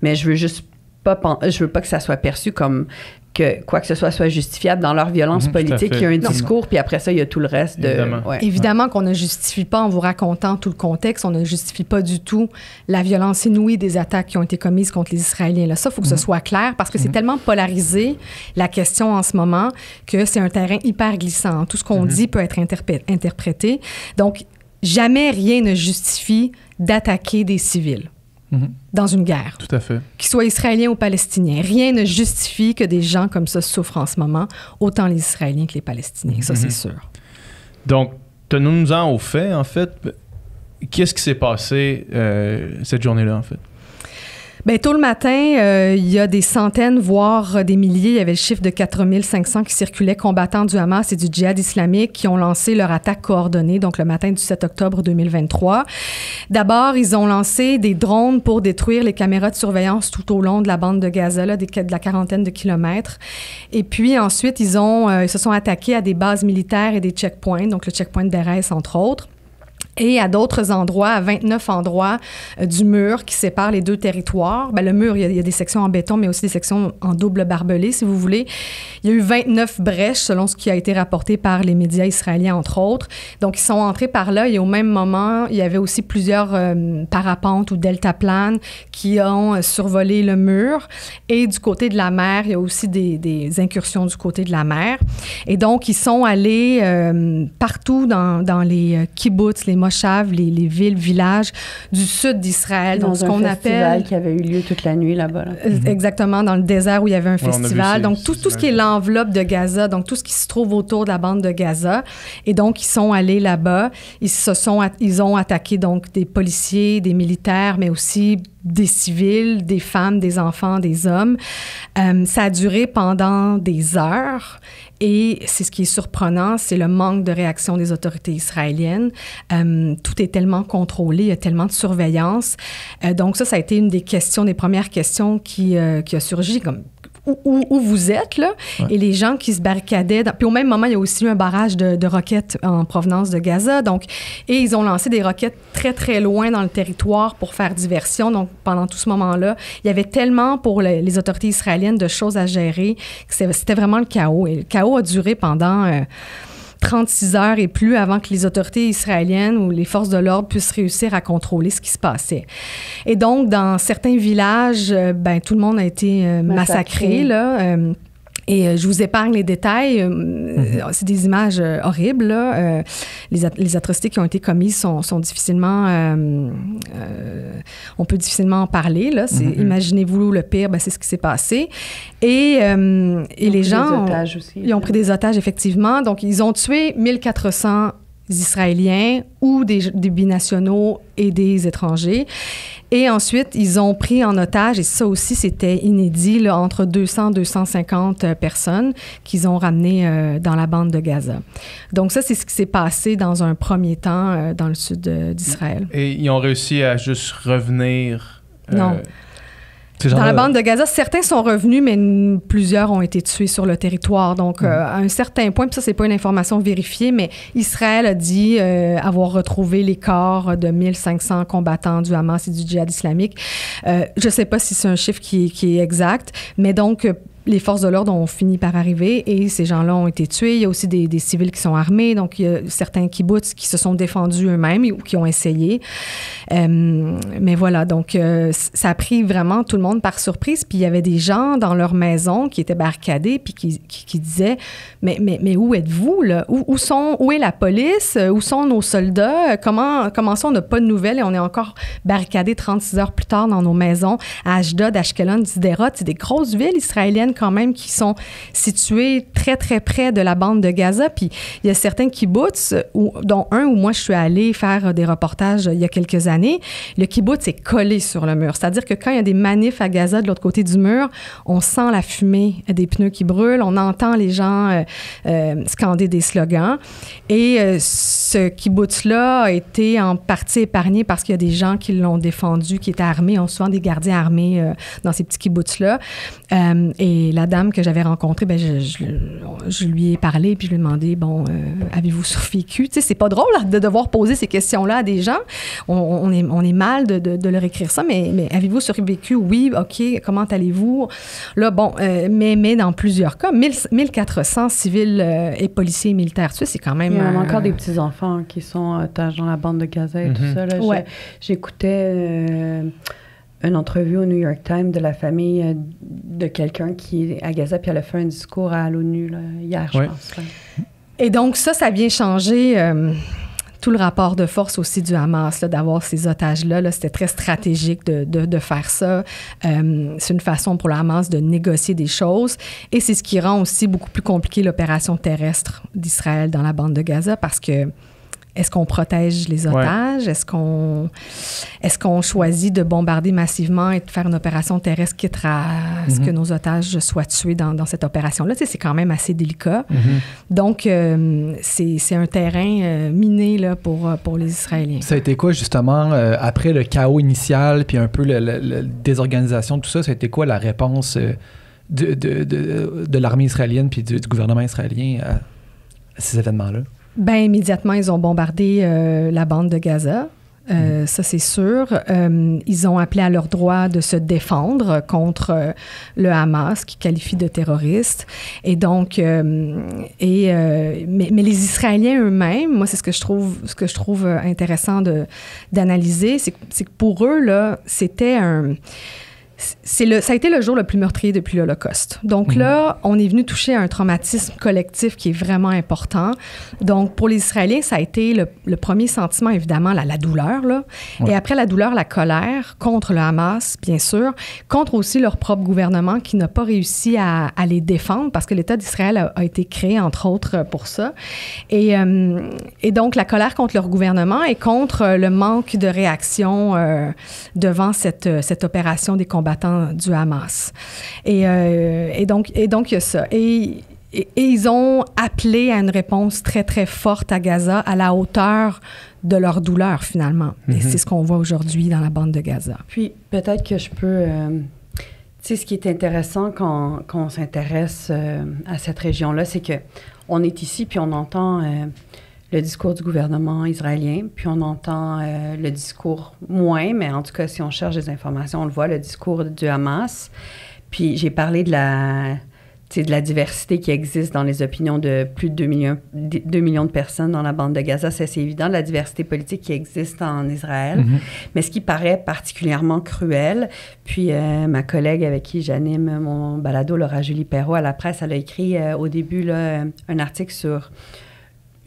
[SPEAKER 5] Mais je veux pas que ça soit perçu comme que quoi que ce soit justifiable dans leur violence politique. Il y a un discours, puis après ça, il y a tout le reste de...
[SPEAKER 4] Évidemment qu'on ne justifie pas, en vous racontant tout le contexte, on ne justifie pas du tout la violence inouïe des attaques qui ont été commises contre les Israéliens. Là, ça, il faut que ce soit clair, parce que c'est tellement polarisé, la question en ce moment, que c'est un terrain hyper glissant. Tout ce qu'on dit peut être interprété. Donc, jamais rien ne justifie d'attaquer des civils. Dans une guerre.
[SPEAKER 2] Tout à fait.
[SPEAKER 4] Qu'ils soient israéliens ou palestiniens. Rien ne justifie que des gens comme ça souffrent en ce moment, autant les Israéliens que les Palestiniens. Ça, c'est sûr.
[SPEAKER 2] Donc, tenons-nous-en au fait, en fait. Qu'est-ce qui s'est passé cette journée-là, en fait?
[SPEAKER 4] Bien, tôt le matin, il y a des centaines, voire des milliers, il y avait le chiffre de 4500 qui circulaient, combattants du Hamas et du djihad islamique, qui ont lancé leur attaque coordonnée, donc le matin du 7 octobre 2023. D'abord, ils ont lancé des drones pour détruire les caméras de surveillance tout au long de la bande de Gaza, là, de la quarantaine de kilomètres. Et puis ensuite, ils se sont attaqués à des bases militaires et des checkpoints, donc le checkpoint d'Erez, entre autres. Et à d'autres endroits, à 29 endroits du mur qui sépare les deux territoires. Bien, le mur, il y a des sections en béton, mais aussi des sections en double barbelé, si vous voulez. Il y a eu 29 brèches, selon ce qui a été rapporté par les médias israéliens, entre autres. Donc, ils sont entrés par là. Et au même moment, il y avait aussi plusieurs parapentes ou deltaplanes qui ont survolé le mur. Et du côté de la mer, il y a aussi des incursions du côté de la mer. Et donc, ils sont allés partout dans les kibbutz, les moshav, les villes, villages du sud d'Israël.
[SPEAKER 5] Dans un festival qui avait eu lieu toute la nuit là-bas. Là.
[SPEAKER 4] Exactement, dans le désert où il y avait un festival. Donc, tout ce qui est l'enveloppe de Gaza, donc tout ce qui se trouve autour de la bande de Gaza. Et donc, ils sont allés là-bas. Ils ont attaqué donc des policiers, des militaires, mais aussi des civils, des femmes, des enfants, des hommes. Ça a duré pendant des heures. Et c'est ce qui est surprenant, c'est le manque de réaction des autorités israéliennes. Tout est tellement contrôlé, il y a tellement de surveillance. Donc ça a été une des premières questions qui a surgi, comme où vous êtes, là, et les gens qui se barricadaient. Puis au même moment, il y a aussi eu un barrage de roquettes en provenance de Gaza. Donc, et ils ont lancé des roquettes très, très loin dans le territoire pour faire diversion. Donc, pendant tout ce moment-là, il y avait tellement pour les autorités israéliennes de choses à gérer que c'était vraiment le chaos. Et le chaos a duré pendant 36 heures et plus avant que les autorités israéliennes ou les forces de l'ordre puissent réussir à contrôler ce qui se passait. Et donc, dans certains villages, tout le monde a été massacré, là. Et je vous épargne les détails. C'est des images horribles, là. Les atrocités qui ont été commises sont difficilement... on peut difficilement en parler, là. Imaginez-vous le pire, c'est ce qui s'est passé. Et les gens... Ils ont pris des otages, effectivement. Donc, ils ont tué 1400 Israéliens ou des binationaux et des étrangers. Et ensuite, ils ont pris en otage, et ça aussi, c'était inédit, là, entre 200 et 250 personnes qu'ils ont ramenées dans la bande de Gaza. Donc ça, c'est ce qui s'est passé dans un premier temps dans le sud d'Israël.
[SPEAKER 2] Et ils ont réussi à juste revenir...
[SPEAKER 4] Non. Dans la bande de Gaza, certains sont revenus, mais plusieurs ont été tués sur le territoire. Donc, à un certain point, puis ça, c'est pas une information vérifiée, mais Israël a dit avoir retrouvé les corps de 1500 combattants du Hamas et du djihad islamique. Je sais pas si c'est un chiffre qui est exact, mais donc... les forces de l'ordre ont fini par arriver et ces gens-là ont été tués. Il y a aussi des civils qui sont armés. Donc, il y a certains kibboutz qui se sont défendus eux-mêmes ou qui ont essayé. Mais voilà, donc ça a pris vraiment tout le monde par surprise. Puis il y avait des gens dans leur maison qui étaient barricadés puis qui disaient « Mais où êtes-vous, là? Où est la police? Où sont nos soldats? Comment ça, on n'a pas de nouvelles et on est encore barricadés 36 heures plus tard dans nos maisons à Ashdod, Ashkelon, Sderot. C'est des grosses villes israéliennes quand même qui sont situés très, très près de la bande de Gaza. Puis il y a certains kibbutz, dont un où moi je suis allée faire des reportages il y a quelques années. Le kibbutz est collé sur le mur. C'est-à-dire que quand il y a des manifs à Gaza de l'autre côté du mur, on sent la fumée des pneus qui brûlent, on entend les gens scander des slogans. Et ce kibbutz-là a été en partie épargné parce qu'il y a des gens qui l'ont défendu, qui étaient armés. On a souvent des gardiens armés dans ces petits kibbutz-là. Et la dame que j'avais rencontrée, je lui ai parlé puis je lui ai demandé, avez-vous survécu? Tu sais, c'est pas drôle de devoir poser ces questions-là à des gens. On est mal de leur écrire ça, mais avez-vous survécu? Oui, OK, comment allez-vous? Là, mais dans plusieurs cas, 1400 civils et policiers et militaires tués, c'est quand même...
[SPEAKER 5] Il y a encore des petits-enfants qui sont otages dans la bande de Gaza et tout ça. Là.
[SPEAKER 4] Ouais.
[SPEAKER 5] J'écoutais... une entrevue au New York Times de la famille de quelqu'un qui est à Gaza, puis elle a fait un discours à l'ONU là, hier, je pense. Là.
[SPEAKER 4] Et donc ça vient changer tout le rapport de force aussi du Hamas, là, d'avoir ces otages-là. Là, c'était très stratégique de faire ça. C'est une façon pour le Hamas de négocier des choses. Et c'est ce qui rend aussi beaucoup plus compliqué l'opération terrestre d'Israël dans la bande de Gaza, parce que est-ce qu'on protège les otages? Ouais. Est-ce qu'on choisit de bombarder massivement et de faire une opération terrestre quitte à ce que nos otages soient tués dans cette opération-là? Tu sais, c'est quand même assez délicat. Donc, c'est un terrain miné là, pour les Israéliens.
[SPEAKER 3] Ça a été quoi, justement, après le chaos initial puis un peu la désorganisation, tout ça, ça a été quoi la réponse de l'armée israélienne puis du gouvernement israélien à ces événements-là?
[SPEAKER 4] Immédiatement, ils ont bombardé la bande de Gaza. Ça, c'est sûr. Ils ont appelé à leur droit de se défendre contre le Hamas, qui qualifie de terroriste. Et donc, mais les Israéliens eux-mêmes, moi, c'est ce que je trouve intéressant d'analyser, c'est que pour eux, là, c'était ça a été le jour le plus meurtrier depuis l'Holocauste. Donc là, on est venu toucher à un traumatisme collectif qui est vraiment important. Donc, pour les Israéliens, ça a été le premier sentiment, évidemment, la douleur, là. Ouais. Et après la douleur, la colère contre le Hamas, bien sûr, contre aussi leur propre gouvernement qui n'a pas réussi à les défendre parce que l'État d'Israël a été créé, entre autres, pour ça. Et donc, la colère contre leur gouvernement et contre le manque de réaction devant cette opération des combattants du Hamas. Et donc, il y a ça. Et ils ont appelé à une réponse très, très forte à Gaza, à la hauteur de leur douleur, finalement. Et c'est ce qu'on voit aujourd'hui dans la bande de Gaza.
[SPEAKER 5] Puis, peut-être que je peux... tu sais, ce qui est intéressant quand on s'intéresse à cette région-là, c'est qu'on est ici, puis on entend... le discours du gouvernement israélien, puis on entend le discours moins, mais en tout cas, si on cherche des informations, on le voit, le discours du Hamas. Puis j'ai parlé de la diversité qui existe dans les opinions de plus de 2 millions de personnes dans la bande de Gaza. Ça, c'est évident, de la diversité politique qui existe en Israël. Mais ce qui paraît particulièrement cruel, puis ma collègue avec qui j'anime mon balado, Laura-Julie Perrault, à la presse, elle a écrit au début là, un article sur...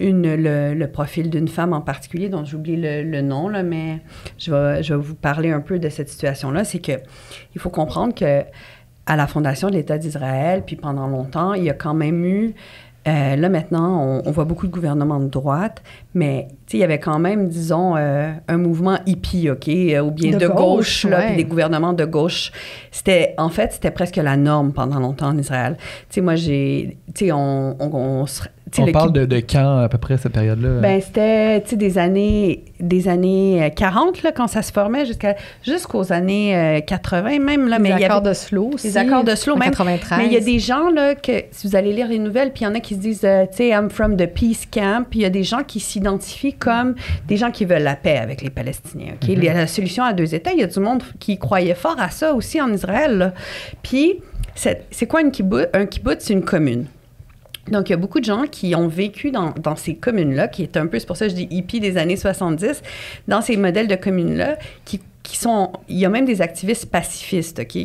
[SPEAKER 5] le profil d'une femme en particulier, dont j'oublie le nom, là, mais je vais vous parler un peu de cette situation-là. C'est qu'il faut comprendre qu'à la fondation de l'État d'Israël, puis pendant longtemps, il y a quand même eu... là, maintenant, on voit beaucoup de gouvernements de droite, mais il y avait quand même, disons, un mouvement hippie, OK, ou bien de gauche, là, puis des gouvernements de gauche. C'était presque la norme pendant longtemps en Israël. Tu sais, moi,
[SPEAKER 3] on parle de quand, à peu près, cette période-là?
[SPEAKER 5] Ben, c'était, des années 40, là, quand ça se formait, jusqu'aux années 80 même. Là,
[SPEAKER 4] les accords d'Oslo aussi.
[SPEAKER 5] Les accords d'Oslo, même.
[SPEAKER 4] 93.
[SPEAKER 5] Mais il y a des gens, là, que si vous allez lire les nouvelles, puis il y en a qui se disent, I'm from the peace camp, puis il y a des gens qui s'identifient comme des gens qui veulent la paix avec les Palestiniens, OK? La solution à 2 États, il y a du monde qui croyait fort à ça aussi en Israël, là. Puis, c'est quoi un kibbutz? Un kibbutz, c'est une commune. Donc, il y a beaucoup de gens qui ont vécu dans ces communes-là, qui est un peu, c'est pour ça que je dis hippie des années 70, dans ces modèles de communes-là, qui sont... Il y a même des activistes pacifistes, OK?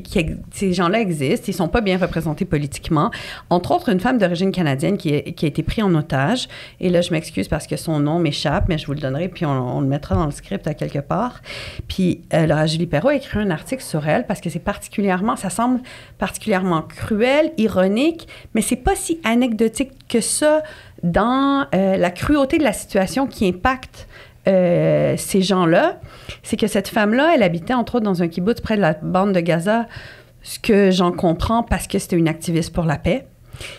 [SPEAKER 5] Ces gens-là existent, ils sont pas bien représentés politiquement. Entre autres, une femme d'origine canadienne qui a été prise en otage. Et là, je m'excuse parce que son nom m'échappe, mais je vous le donnerai, puis on le mettra dans le script à quelque part. Puis, Laura-Julie Perrault a écrit un article sur elle parce que ça semble particulièrement cruel, ironique, mais c'est pas si anecdotique que ça dans la cruauté de la situation qui impacte ces gens-là. C'est que cette femme-là, elle habitait entre autres dans un kibbutz près de la bande de Gaza, ce que j'en comprends parce que c'était une activiste pour la paix,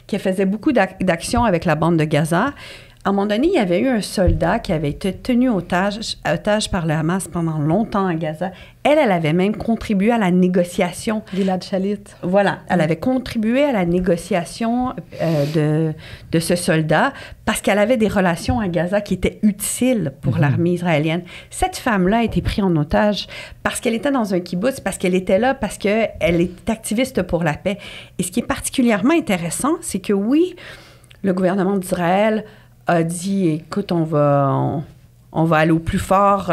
[SPEAKER 5] qui faisait beaucoup d'actions avec la bande de Gaza. À un moment donné, il y avait eu un soldat qui avait été tenu otage par le Hamas pendant longtemps à Gaza. Elle avait même contribué à la négociation.
[SPEAKER 4] Gilad Shalit.
[SPEAKER 5] Voilà. Elle avait contribué à la négociation de ce soldat parce qu'elle avait des relations à Gaza qui étaient utiles pour l'armée israélienne. Cette femme-là a été prise en otage parce qu'elle était dans un kibbutz, parce qu'elle était là, parce qu'elle est activiste pour la paix. Et ce qui est particulièrement intéressant, c'est que oui, le gouvernement d'Israël a dit, écoute, on va aller au plus fort,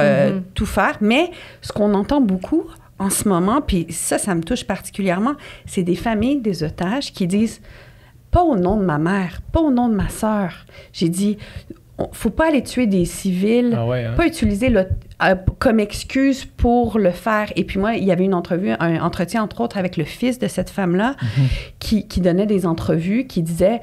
[SPEAKER 5] tout faire. Mais ce qu'on entend beaucoup en ce moment, puis ça me touche particulièrement, c'est des familles, des otages qui disent, pas au nom de ma mère, pas au nom de ma sœur. J'ai dit, faut pas aller tuer des civils, pas utiliser comme excuse pour le faire. Et puis moi, il y avait un entretien, entre autres, avec le fils de cette femme-là, qui donnait des entrevues, qui disait...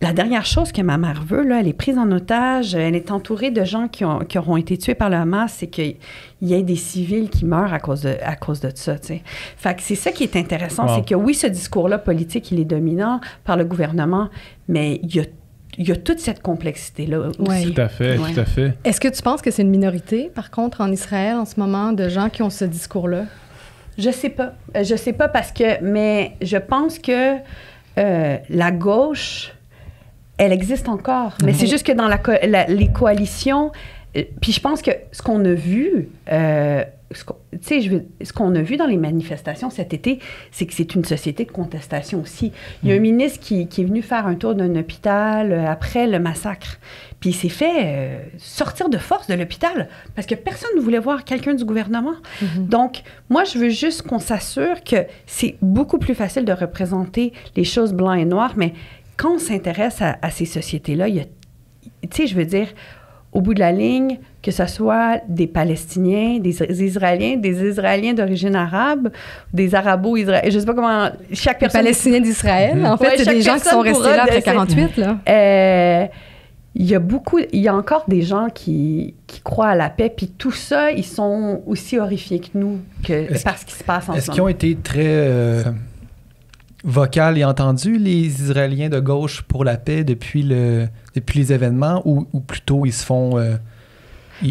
[SPEAKER 5] La dernière chose que ma mère veut, là, elle est prise en otage, elle est entourée de gens qui auront été tués par le Hamas, c'est qu'il y ait des civils qui meurent à cause de ça, tu sais. Fait que c'est ça qui est intéressant, c'est que oui, ce discours-là politique, il est dominant par le gouvernement, mais il y a toute cette complexité-là aussi.
[SPEAKER 2] Oui. Tout à fait, tout à fait.
[SPEAKER 4] Est-ce que tu penses que c'est une minorité, par contre, en Israël, en ce moment, de gens qui ont ce discours-là?
[SPEAKER 5] Je sais pas. Je sais pas mais je pense que la gauche... Elle existe encore. Mais c'est juste que dans les coalitions, puis je pense que ce qu'on a vu ce qu'on a vu dans les manifestations cet été, c'est que c'est une société de contestation aussi. Il y a un ministre qui est venu faire un tour d'un hôpital après le massacre. Puis il s'est fait sortir de force de l'hôpital parce que personne ne voulait voir quelqu'un du gouvernement. Donc, moi, je veux juste qu'on s'assure que c'est beaucoup plus facile de représenter les choses blanc et noir, mais quand on s'intéresse à ces sociétés-là, il y a, tu sais, je veux dire, au bout de la ligne, que ce soit des Palestiniens, des Israéliens d'origine arabe, des Arabo-Israéliens, je ne sais pas comment, chaque personne...
[SPEAKER 4] Les Palestiniens d'Israël, en fait, c'est des gens qui sont restés là après 48, là.
[SPEAKER 5] Il y a encore des gens qui croient à la paix, puis tout ça, ils sont aussi horrifiés que nous par ce qui se passe en ce moment.
[SPEAKER 3] Est-ce qu'ils ont été très vocal et entendu, les Israéliens de gauche pour la paix depuis les événements, ou plutôt ils se font...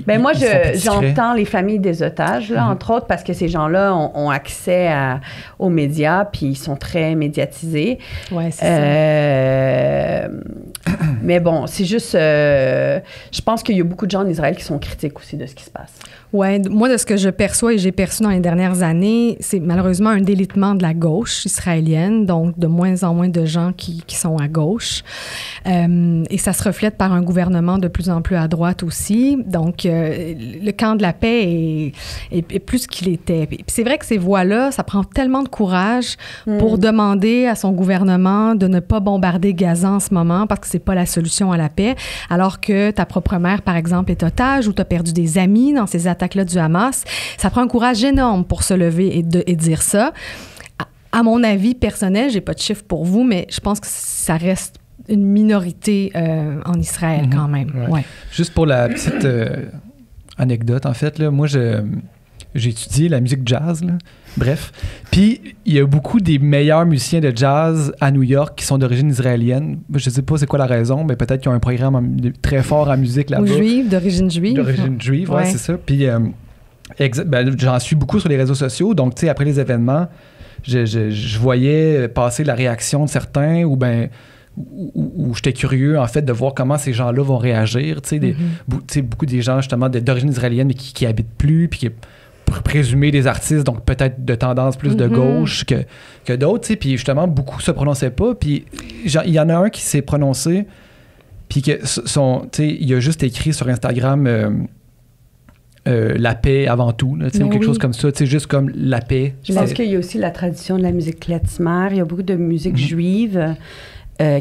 [SPEAKER 5] moi, j'entends les familles des otages, là, entre autres, parce que ces gens-là ont accès aux médias, puis ils sont très médiatisés.
[SPEAKER 4] Oui, c'est ça.
[SPEAKER 5] Mais bon, c'est juste... je pense qu'il y a beaucoup de gens en Israël qui sont critiques aussi de ce qui se passe.
[SPEAKER 4] Oui, moi, de ce que je perçois et j'ai perçu dans les dernières années, c'est malheureusement un délitement de la gauche israélienne, donc de moins en moins de gens qui sont à gauche. Et ça se reflète par un gouvernement de plus en plus à droite aussi. Donc, le camp de la paix est plus qu'il était. Puis c'est vrai que ces voix-là, ça prend tellement de courage pour demander à son gouvernement de ne pas bombarder Gaza en ce moment parce que c'est pas la solution à la paix, alors que ta propre mère, par exemple, est otage ou tu as perdu des amis dans ces attaques-là du Hamas. Ça prend un courage énorme pour se lever et dire ça. À mon avis personnel, j'ai pas de chiffre pour vous, mais je pense que ça reste une minorité en Israël quand même. Ouais.
[SPEAKER 3] Juste pour la petite anecdote, en fait, là, moi, j'ai étudié la musique jazz, là. Bref. Puis, il y a beaucoup des meilleurs musiciens de jazz à New York qui sont d'origine israélienne. Je sais pas c'est quoi la raison, mais peut-être qu'ils ont un programme très fort en musique là-bas.
[SPEAKER 4] Ou juive, d'origine juive.
[SPEAKER 3] D'origine juive, ouais, c'est ça. Puis, j'en suis beaucoup sur les réseaux sociaux. Donc, tu sais, après les événements, je voyais passer la réaction de certains où j'étais curieux, en fait, de voir comment ces gens-là vont réagir. Tu sais, beaucoup des gens, justement, d'origine israélienne, mais qui habitent plus, puis qui présumés des artistes, donc peut-être de tendance plus de gauche que d'autres, tu sais, puis justement, beaucoup se prononçaient pas, puis il y en a un qui s'est prononcé, puis tu sais, il a juste écrit sur Instagram la paix avant tout, tu sais, ou quelque chose comme ça, tu sais, juste comme la paix.
[SPEAKER 5] Je pense qu'il y a aussi la tradition de la musique klezmer, il y a beaucoup de musique juive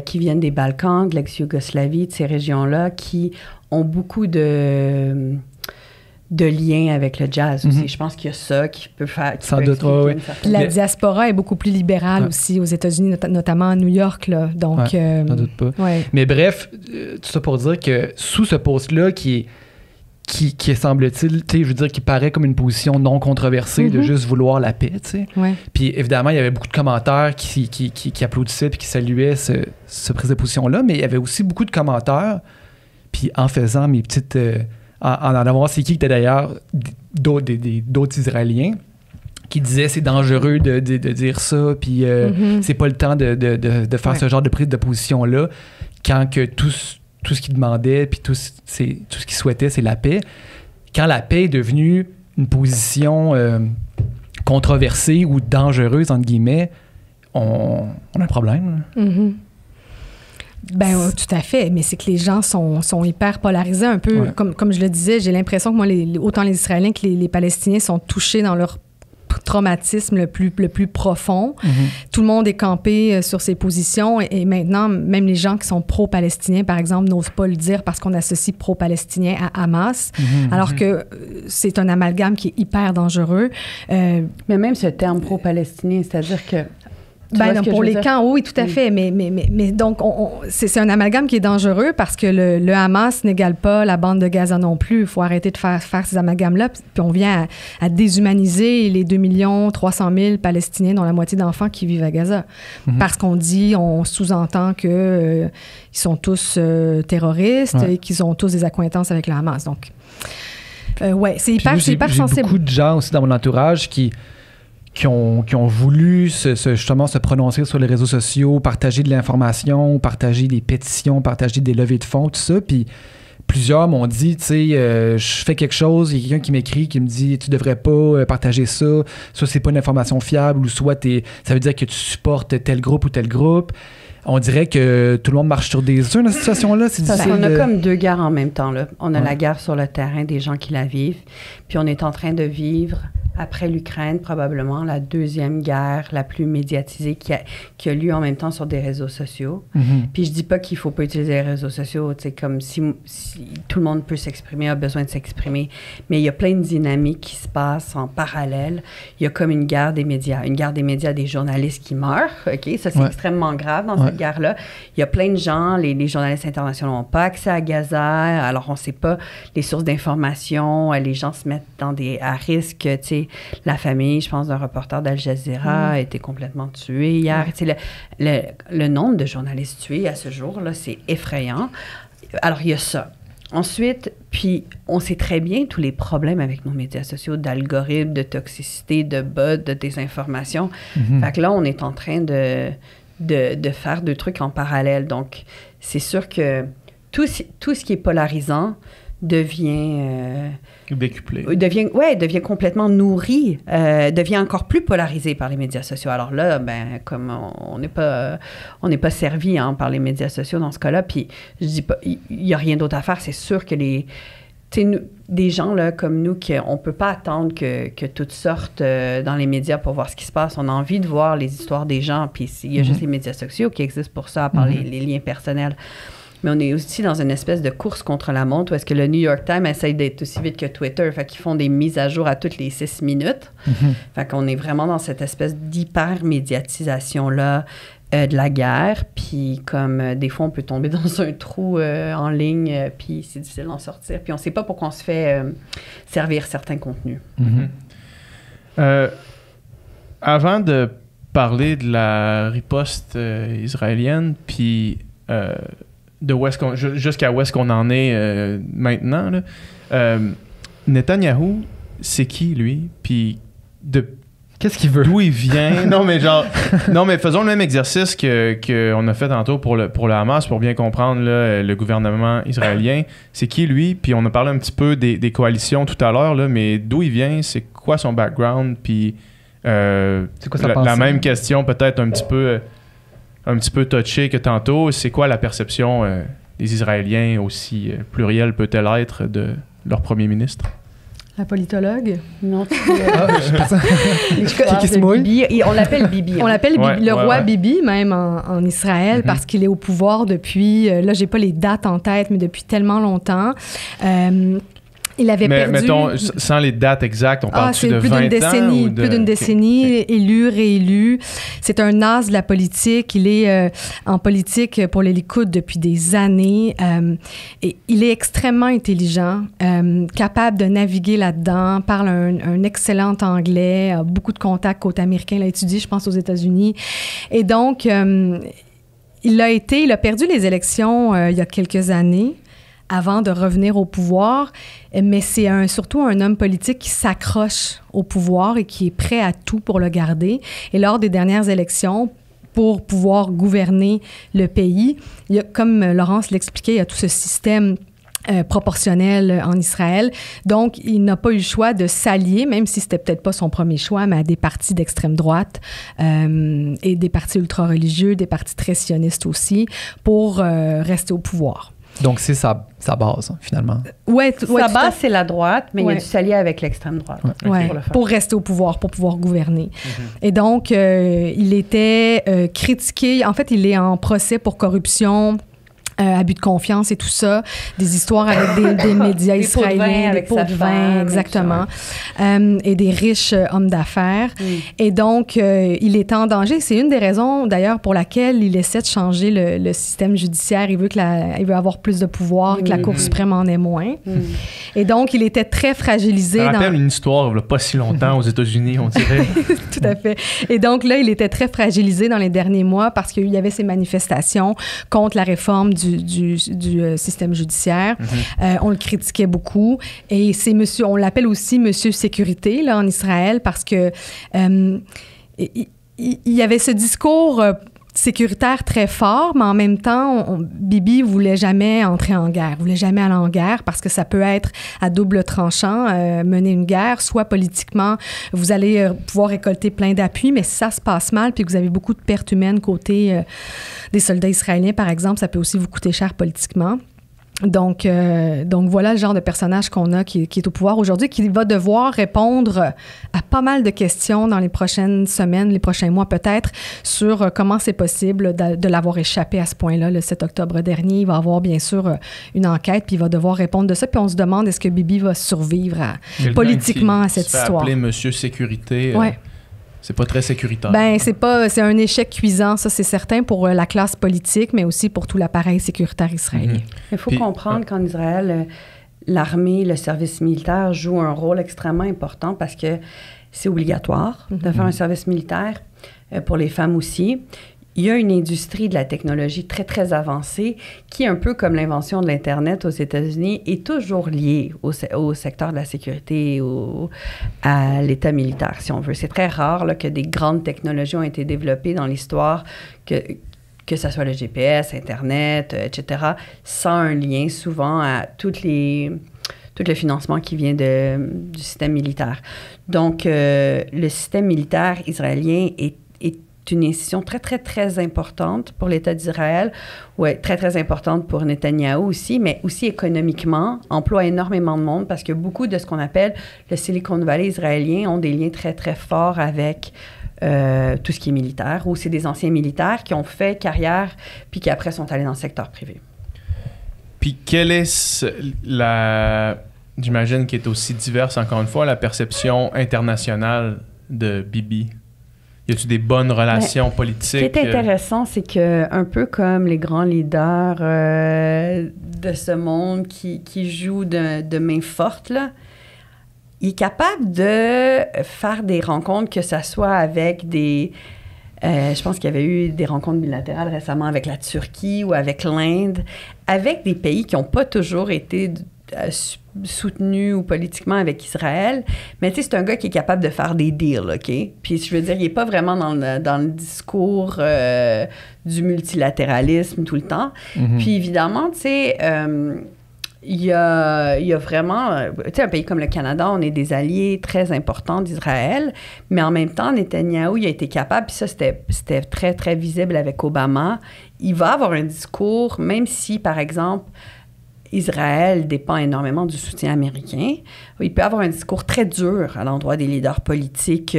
[SPEAKER 5] qui viennent des Balkans, de l'ex-Yougoslavie, de ces régions-là, qui ont beaucoup de liens avec le jazz aussi. Je pense qu'il y a ça qui peut faire...
[SPEAKER 3] Sans doute, oui.
[SPEAKER 4] La diaspora est beaucoup plus libérale aussi aux États-Unis, notamment à New York, là. Donc...
[SPEAKER 3] sans doute pas. Ouais. Mais bref, tout ça pour dire que sous ce post-là, qui semble-t-il, tu sais, je veux dire, qui paraît comme une position non controversée de juste vouloir la paix, tu sais. Ouais. Puis évidemment, il y avait beaucoup de commentaires qui applaudissaient puis qui saluaient ce prise de position-là, mais il y avait aussi beaucoup de commentaires, puis en faisant mes petites... en avoir, c'est qui était d'ailleurs d'autres Israéliens qui disaient c'est dangereux de dire ça, puis c'est pas le temps de faire ce genre de prise de position-là quand que tout ce qu'ils demandaient, puis tout ce qu'ils souhaitaient, c'est la paix. Quand la paix est devenue une position controversée ou dangereuse, entre guillemets, on a un problème.
[SPEAKER 4] Ben tout à fait, mais c'est que les gens sont hyper polarisés un peu. Ouais. Comme je le disais, j'ai l'impression que moi, autant les Israéliens que les Palestiniens sont touchés dans leur traumatisme le plus profond. Tout le monde est campé sur ses positions et maintenant, même les gens qui sont pro-palestiniens, par exemple, n'osent pas le dire parce qu'on associe pro-palestinien à Hamas, alors que c'est un amalgame qui est hyper dangereux.
[SPEAKER 5] Mais même ce terme pro-palestinien, c'est-à-dire que
[SPEAKER 4] pour les camps, oui, tout à fait. Mais donc, c'est un amalgame qui est dangereux parce que le Hamas n'égale pas la bande de Gaza non plus. Il faut arrêter de faire ces amalgames-là. Puis on vient à déshumaniser les 2 300 000 Palestiniens, dont la moitié d'enfants qui vivent à Gaza. Parce qu'on sous-entend qu'ils sont tous terroristes et qu'ils ont tous des accointances avec le Hamas. Donc, c'est hyper sensible.
[SPEAKER 3] J'ai beaucoup de gens aussi dans mon entourage qui ont voulu justement se prononcer sur les réseaux sociaux, partager de l'information, partager des pétitions, partager des levées de fonds, tout ça. Puis plusieurs m'ont dit, tu sais, je fais quelque chose, il y a quelqu'un qui m'écrit, qui me dit, tu devrais pas partager ça, soit c'est pas une information fiable, ou soit ça veut dire que tu supportes tel groupe ou tel groupe. On dirait que tout le monde marche sur des œufs dans cette situation-là. C'est difficile.
[SPEAKER 5] On a comme deux guerres en même temps, là. On a la guerre sur le terrain des gens qui la vivent, puis on est en train de vivre, après l'Ukraine, probablement la deuxième guerre la plus médiatisée qui a lieu en même temps sur des réseaux sociaux. Puis je dis pas qu'il faut pas utiliser les réseaux sociaux, tu sais, comme si tout le monde peut s'exprimer, a besoin de s'exprimer, mais il y a plein de dynamiques qui se passent en parallèle. Il y a comme une guerre des médias des journalistes qui meurent, OK? Ça, c'est extrêmement grave dans cette guerre-là. Il y a plein de gens, les journalistes internationaux n'ont pas accès à Gaza, alors on sait pas les sources d'information, les gens se mettent à risque, tu sais. La famille, je pense, d'un reporter d'Al Jazeera a été complètement tuée hier. Le nombre de journalistes tués à ce jour, là, c'est effrayant. Alors, il y a ça. Ensuite, puis, on sait très bien tous les problèmes avec nos médias sociaux, d'algorithmes, de toxicité, de bots, de désinformation. Fait que là, on est en train de faire deux trucs en parallèle. Donc, c'est sûr que tout ce qui est polarisant devient
[SPEAKER 2] décuplé.
[SPEAKER 5] Devient complètement nourri, devient encore plus polarisé par les médias sociaux. Alors là, comme on n'est pas servi par les médias sociaux dans ce cas-là, puis je dis pas, il y a rien d'autre à faire. C'est sûr que des gens là, comme nous, on ne peut pas attendre que tout sorte dans les médias pour voir ce qui se passe. On a envie de voir les histoires des gens, puis il y a juste les médias sociaux qui existent pour ça, à part les liens personnels. Mais on est aussi dans une espèce de course contre la montre où est-ce que le New York Times essaye d'être aussi vite que Twitter. Fait qu'ils font des mises à jour à toutes les 6 minutes. Fait qu'on est vraiment dans cette espèce d'hyper-médiatisation-là de la guerre. Puis comme des fois, on peut tomber dans un trou en ligne, puis c'est difficile d'en sortir. Puis on ne sait pas pourquoi on se fait servir certains contenus.
[SPEAKER 2] Avant de parler de la riposte israélienne, puis... jusqu'à où est-ce qu'on en est maintenant. Là. Netanyahou, c'est qui, lui? Puis
[SPEAKER 3] qu'est-ce qu'il veut?
[SPEAKER 2] D'où il vient? Non, mais faisons le même exercice qu'on a fait tantôt pour le Hamas, pour bien comprendre là, le gouvernement israélien. C'est qui, lui? Puis on a parlé un petit peu des coalitions tout à l'heure, là, mais d'où il vient? C'est quoi son background? Puis
[SPEAKER 3] c'est quoi
[SPEAKER 2] la même question, peut-être un petit peu touché que tantôt, c'est quoi la perception des Israéliens, aussi plurielle peut-elle être, de leur premier ministre?
[SPEAKER 4] La politologue?
[SPEAKER 5] Non.
[SPEAKER 3] Qui se mouille?
[SPEAKER 5] Bibi. On l'appelle Bibi.
[SPEAKER 4] On l'appelle le roi Bibi, même en Israël, parce qu'il est au pouvoir depuis, là, j'ai pas les dates en tête, mais depuis tellement longtemps. Il avait perdu...
[SPEAKER 2] mettons, sans les dates exactes, on parle-tu de 20 ans?
[SPEAKER 4] Plus d'une décennie, élu, réélu. C'est un as de la politique. Il est en politique pour les Likoud depuis des années. Et il est extrêmement intelligent, capable de naviguer là-dedans, parle un excellent anglais, a beaucoup de contacts côté américain, il a étudié, je pense, aux États-Unis. Et donc, il a perdu les élections il y a quelques années, avant de revenir au pouvoir, mais c'est surtout un homme politique qui s'accroche au pouvoir et qui est prêt à tout pour le garder. Et lors des dernières élections, pour pouvoir gouverner le pays, il y a, comme Laurence l'expliquait, il y a tout ce système proportionnel en Israël. Donc, il n'a pas eu le choix de s'allier, même si c'était peut-être pas son premier choix, mais à des partis d'extrême droite et des partis ultra-religieux, des partis très sionistes aussi, pour rester au pouvoir.
[SPEAKER 3] Donc, c'est sa base, finalement.
[SPEAKER 5] Sa base, c'est la droite, mais il a dû s'allier avec l'extrême droite.
[SPEAKER 4] Pour rester au pouvoir, pour pouvoir gouverner. Et donc, il était critiqué. En fait, il est en procès pour corruption, abus de confiance et tout ça, des histoires avec des médias israéliens, des pots de vin, exactement, et des riches hommes d'affaires. Et donc, il est en danger. C'est une des raisons, d'ailleurs, pour laquelle il essaie de changer le système judiciaire. Il veut avoir plus de pouvoir, que la Cour suprême en ait moins. Et donc, il était très fragilisé.
[SPEAKER 2] Ça rappelle une histoire, il n'y a pas si longtemps, aux États-Unis, on dirait.
[SPEAKER 4] Tout à fait. Et donc, là, il était très fragilisé dans les derniers mois parce qu'il y avait ces manifestations contre la réforme du système judiciaire. On le critiquait beaucoup. Et on l'appelle aussi Monsieur Sécurité, là, en Israël, parce que il y avait ce discours sécuritaire très fort, mais en même temps, Bibi voulait jamais entrer en guerre, voulait jamais aller en guerre parce que ça peut être à double tranchant, mener une guerre, soit politiquement, vous allez pouvoir récolter plein d'appuis, mais si ça se passe mal, puis que vous avez beaucoup de pertes humaines côté des soldats israéliens, par exemple, ça peut aussi vous coûter cher politiquement. Donc voilà le genre de personnage qu'on a qui est au pouvoir aujourd'hui, qui va devoir répondre à pas mal de questions dans les prochaines semaines, les prochains mois peut-être, sur comment c'est possible de l'avoir échappé à ce point-là le 7 octobre dernier. Il va avoir bien sûr une enquête, puis il va devoir répondre de ça. Puis on se demande est-ce que Bibi va survivre politiquement à cette histoire.
[SPEAKER 2] Appeler Monsieur Sécurité.
[SPEAKER 4] Ouais.
[SPEAKER 2] C'est pas très sécuritaire.
[SPEAKER 4] Ben, c'est un échec cuisant, ça c'est certain, pour la classe politique, mais aussi pour tout l'appareil sécuritaire israélien.
[SPEAKER 5] Il faut comprendre qu'en Israël, l'armée, le service militaire joue un rôle extrêmement important parce que c'est obligatoire de faire un service militaire, pour les femmes aussi. Il y a une industrie de la technologie très, très avancée qui, un peu comme l'invention de l'Internet aux États-Unis, est toujours liée au secteur de la sécurité, à l'État militaire, si on veut. C'est très rare là, que des grandes technologies ont été développées dans l'histoire, que ce soit le GPS, Internet, etc., sans un lien souvent à tout le financement qui vient du système militaire. Donc, le système militaire israélien est une institution très, très, très importante pour l'État d'Israël, très, très importante pour Netanyahou aussi, mais aussi économiquement, emploie énormément de monde parce que beaucoup de ce qu'on appelle le Silicon Valley israélien ont des liens très, très forts avec tout ce qui est militaire, ou c'est des anciens militaires qui ont fait carrière puis qui après sont allés dans le secteur privé.
[SPEAKER 2] Puis quelle est j'imagine qui est aussi diverse, encore une fois, la perception internationale de Bibi? Y a-t-il des bonnes relations politiques? Ce
[SPEAKER 5] qui est intéressant, c'est que un peu comme les grands leaders de ce monde qui jouent de main forte, là, il est capable de faire des rencontres, que ce soit avec des... je pense qu'il y avait eu des rencontres bilatérales récemment avec la Turquie ou avec l'Inde, avec des pays qui n'ont pas toujours été soutenu ou politiquement avec Israël, mais tu sais, c'est un gars qui est capable de faire des deals, OK? Puis je veux dire, il n'est pas vraiment dans le discours du multilatéralisme tout le temps. Puis évidemment, tu sais, il y a vraiment... Tu sais, un pays comme le Canada, on est des alliés très importants d'Israël, mais en même temps, Netanyahou, il a été capable, puis ça, c'était très, très visible avec Obama, il va avoir un discours, même si, par exemple, Israël dépend énormément du soutien américain. Il peut avoir un discours très dur à l'endroit des leaders politiques,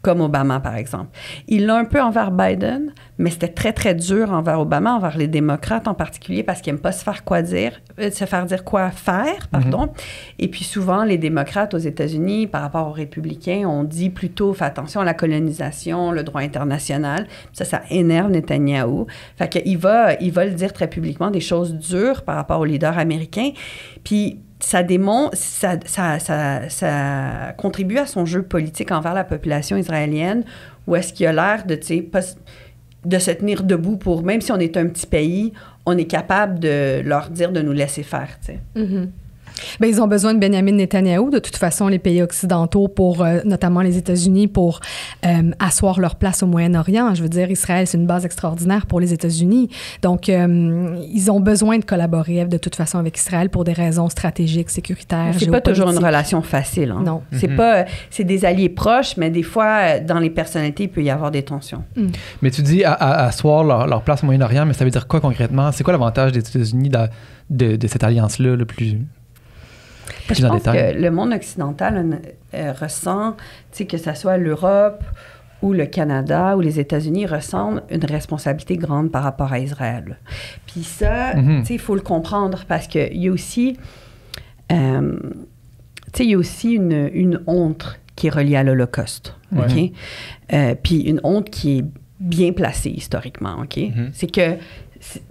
[SPEAKER 5] comme Obama, par exemple. Il l'a un peu envers Biden, mais c'était très, très dur envers Obama, envers les démocrates en particulier, parce qu'ils n'aiment pas se faire dire quoi faire, pardon. Et puis souvent, les démocrates aux États-Unis, par rapport aux républicains, on dit plutôt, fais attention à la colonisation, le droit international. Ça énerve Netanyahou. Fait qu'il va le dire très publiquement, des choses dures par rapport aux leaders américains. Puis ça démontre, ça contribue à son jeu politique envers la population israélienne, où est-ce qu'il a l'air de se tenir debout pour, même si on est un petit pays, on est capable de leur dire de nous laisser faire, tu sais.
[SPEAKER 4] Bien, ils ont besoin de Benjamin Netanyahou, de toute façon, les pays occidentaux, pour notamment les États-Unis, pour asseoir leur place au Moyen-Orient. Je veux dire, Israël, c'est une base extraordinaire pour les États-Unis. Donc, ils ont besoin de collaborer de toute façon avec Israël pour des raisons stratégiques, sécuritaires,
[SPEAKER 5] c'est pas toujours une relation facile. Hein?
[SPEAKER 4] Non.
[SPEAKER 5] C'est des alliés proches, mais des fois, dans les personnalités, il peut y avoir des tensions.
[SPEAKER 3] Mais tu dis asseoir leur place au Moyen-Orient, mais ça veut dire quoi concrètement? C'est quoi l'avantage des États-Unis de cette alliance-là le plus...
[SPEAKER 5] Je pense que le monde occidental ressent, que ce soit l'Europe ou le Canada ou les États-Unis, ressentent une responsabilité grande par rapport à Israël. Puis ça, il faut le comprendre parce qu'il y a aussi, une honte qui est reliée à l'Holocauste. Okay? Puis une honte qui est bien placée historiquement. Okay? C'est que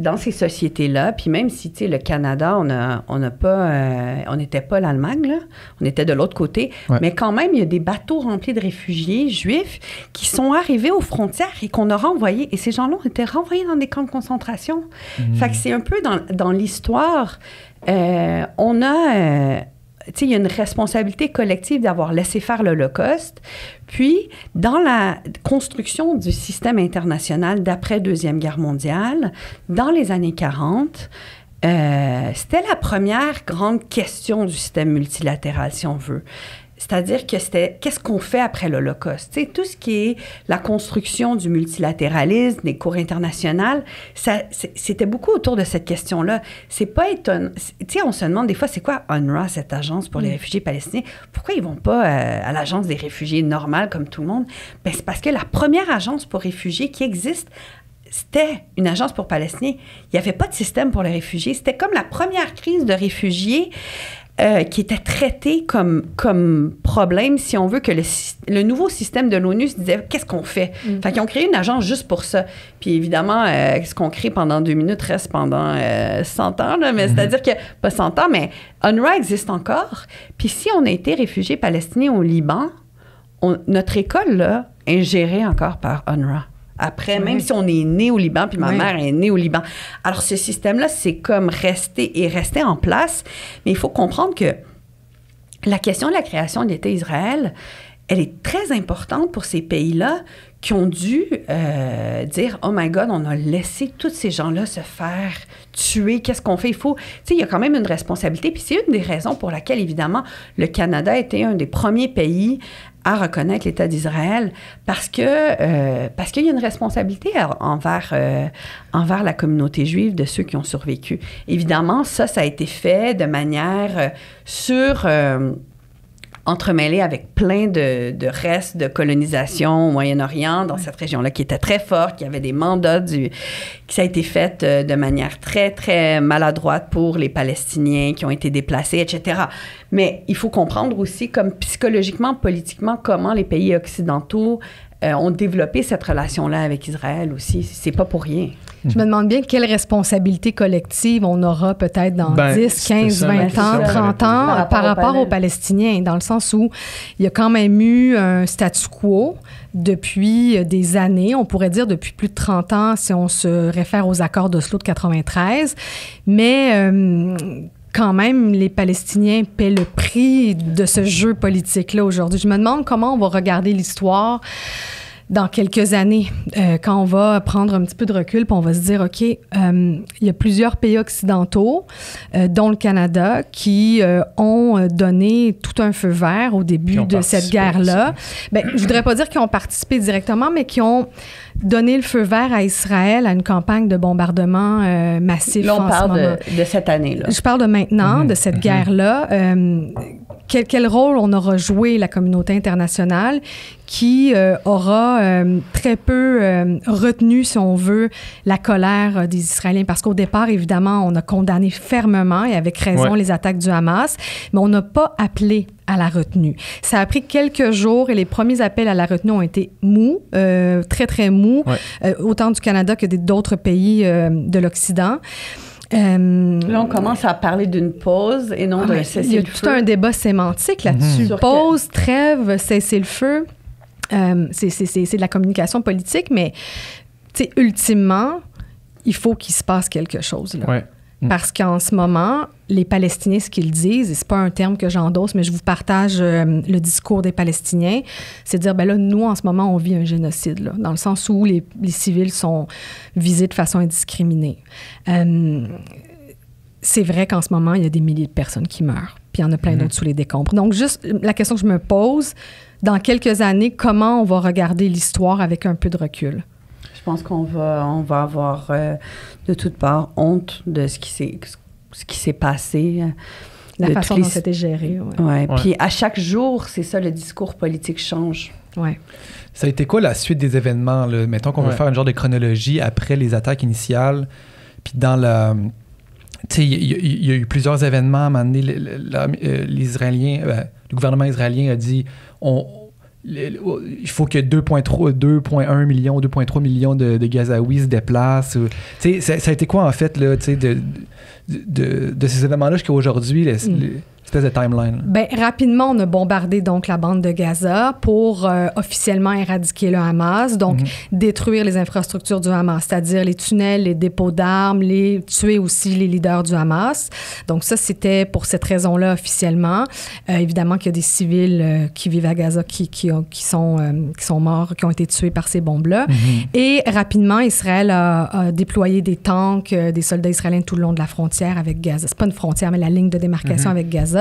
[SPEAKER 5] dans ces sociétés-là, puis même si, le Canada, on n'était pas l'Allemagne, là, on était de l'autre côté, mais quand même, il y a des bateaux remplis de réfugiés juifs qui sont arrivés aux frontières et qu'on a renvoyés, et ces gens-là ont été renvoyés dans des camps de concentration. Fait que c'est un peu dans l'histoire, on a il y a une responsabilité collective d'avoir laissé faire l'Holocauste. Puis, dans la construction du système international d'après-Deuxième Guerre mondiale, dans les années 40, c'était la première grande question du système multilatéral, si on veut. C'est-à-dire que c'était qu'est-ce qu'on fait après l'Holocauste? Tu sais, tout ce qui est la construction du multilatéralisme, des cours internationales, c'était beaucoup autour de cette question-là. C'est pas étonnant. Tu sais, on se demande des fois, c'est quoi UNRWA, cette agence pour les réfugiés palestiniens? Pourquoi ils vont pas à l'agence des réfugiés normale comme tout le monde? Ben, c'est parce que la première agence pour réfugiés qui existe, c'était une agence pour Palestiniens. Il n'y avait pas de système pour les réfugiés. C'était comme la première crise de réfugiés qui était traitée comme problème, si on veut, que le nouveau système de l'ONU se disait, qu'est-ce qu'on fait? Fait qu'ils ont créé une agence juste pour ça. Puis évidemment, ce qu'on crée pendant 2 minutes reste pendant 100 ans, là, mais c'est-à-dire que, pas 100 ans, mais UNRWA existe encore. Puis si on a été réfugiés palestiniens au Liban, notre école, là, est gérée encore par UNRWA. Après, même si on est né au Liban, puis ma mère est née au Liban. Alors, ce système-là, c'est comme resté en place. Mais il faut comprendre que la question de la création de l'État Israël, elle est très importante pour ces pays-là qui ont dû dire « Oh my God, on a laissé tous ces gens-là se faire tuer. Qu'est-ce qu'on fait? » Il faut... Tu sais, il y a quand même une responsabilité. Puis c'est une des raisons pour laquelle, évidemment, le Canada était un des premiers pays à reconnaître l'État d'Israël parce qu'il y a une responsabilité envers la communauté juive de ceux qui ont survécu. Évidemment, ça a été fait de manière entremêlée avec plein de restes de colonisation au Moyen-Orient, dans cette région-là, qui était très forte, qui avait des mandats, qui ça a été fait de manière très, très maladroite pour les Palestiniens qui ont été déplacés, etc. Mais il faut comprendre aussi, comme psychologiquement, politiquement, comment les pays occidentaux ont développé cette relation-là avec Israël aussi. C'est pas pour rien.
[SPEAKER 4] Je me demande bien quelle responsabilité collective on aura peut-être dans 10, 15, 20 ans, 30 ans par rapport aux Palestiniens, dans le sens où il y a quand même eu un statu quo depuis des années, on pourrait dire depuis plus de 30 ans si on se réfère aux accords d'Oslo de 93, mais quand même, les Palestiniens paient le prix de ce jeu politique-là aujourd'hui. Je me demande comment on va regarder l'histoire dans quelques années, quand on va prendre un petit peu de recul, puis on va se dire, OK, il y a plusieurs pays occidentaux, dont le Canada, qui ont donné tout un feu vert au début de cette guerre-là. Bien, je voudrais pas dire qu'ils ont participé directement, mais qui ont donné le feu vert à Israël à une campagne de bombardement massif.
[SPEAKER 5] Là, on parle de cette année-là.
[SPEAKER 4] Je parle de maintenant, de cette guerre-là. Quel rôle on aura joué, la communauté internationale, qui aura très peu retenu, si on veut, la colère des Israéliens. Parce qu'au départ, évidemment, on a condamné fermement et avec raison les attaques du Hamas, mais on n'a pas appelé à la retenue. Ça a pris quelques jours et les premiers appels à la retenue ont été mous, très, très mous, autant du Canada que d'autres pays de l'Occident.
[SPEAKER 5] Là, on commence à parler d'une pause et non d'un cessez-le-feu.
[SPEAKER 4] Il y a tout un débat sémantique là-dessus. Pause, trêve, cessez-le-feu. C'est de la communication politique, mais ultimement, il faut qu'il se passe quelque chose. Là.
[SPEAKER 2] Ouais.
[SPEAKER 4] Parce qu'en ce moment, les Palestiniens, ce qu'ils disent, et c'est pas un terme que j'endosse, mais je vous partage le discours des Palestiniens, c'est de dire, ben là, nous, en ce moment, on vit un génocide, là, dans le sens où les civils sont visés de façon indiscriminée. C'est vrai qu'en ce moment, il y a des milliers de personnes qui meurent, puis il y en a plein d'autres sous les décombres. Donc, juste la question que je me pose, dans quelques années, comment on va regarder l'histoire avec un peu de recul?
[SPEAKER 5] Je pense qu'on va avoir de toutes parts honte de ce qui s'est passé.
[SPEAKER 4] La façon dont c'était géré.
[SPEAKER 5] Ouais. Puis à chaque jour, c'est ça, le discours politique change.
[SPEAKER 4] Ouais.
[SPEAKER 3] Ça a été quoi la suite des événements, là? Mettons qu'on veut faire une genre de chronologie après les attaques initiales. Puis dans la... Tu sais, il y a eu plusieurs événements. À un moment donné, le gouvernement israélien a dit... il faut que 2,1 millions, 2,3 millions de Gazaouis se déplacent. Ça a été quoi, en fait, là, de ces événements-là jusqu'à aujourd'hui? Espèce de timeline.
[SPEAKER 4] Ben, rapidement, on a bombardé donc la bande de Gaza pour officiellement éradiquer le Hamas, donc détruire les infrastructures du Hamas, c'est-à-dire les tunnels, les dépôts d'armes, tuer aussi les leaders du Hamas. Donc ça, c'était pour cette raison-là officiellement. Évidemment qu'il y a des civils qui vivent à Gaza qui sont morts, qui ont été tués par ces bombes-là. Et rapidement, Israël a déployé des tanks, des soldats israéliens tout le long de la frontière avec Gaza. C'est pas une frontière, mais la ligne de démarcation avec Gaza.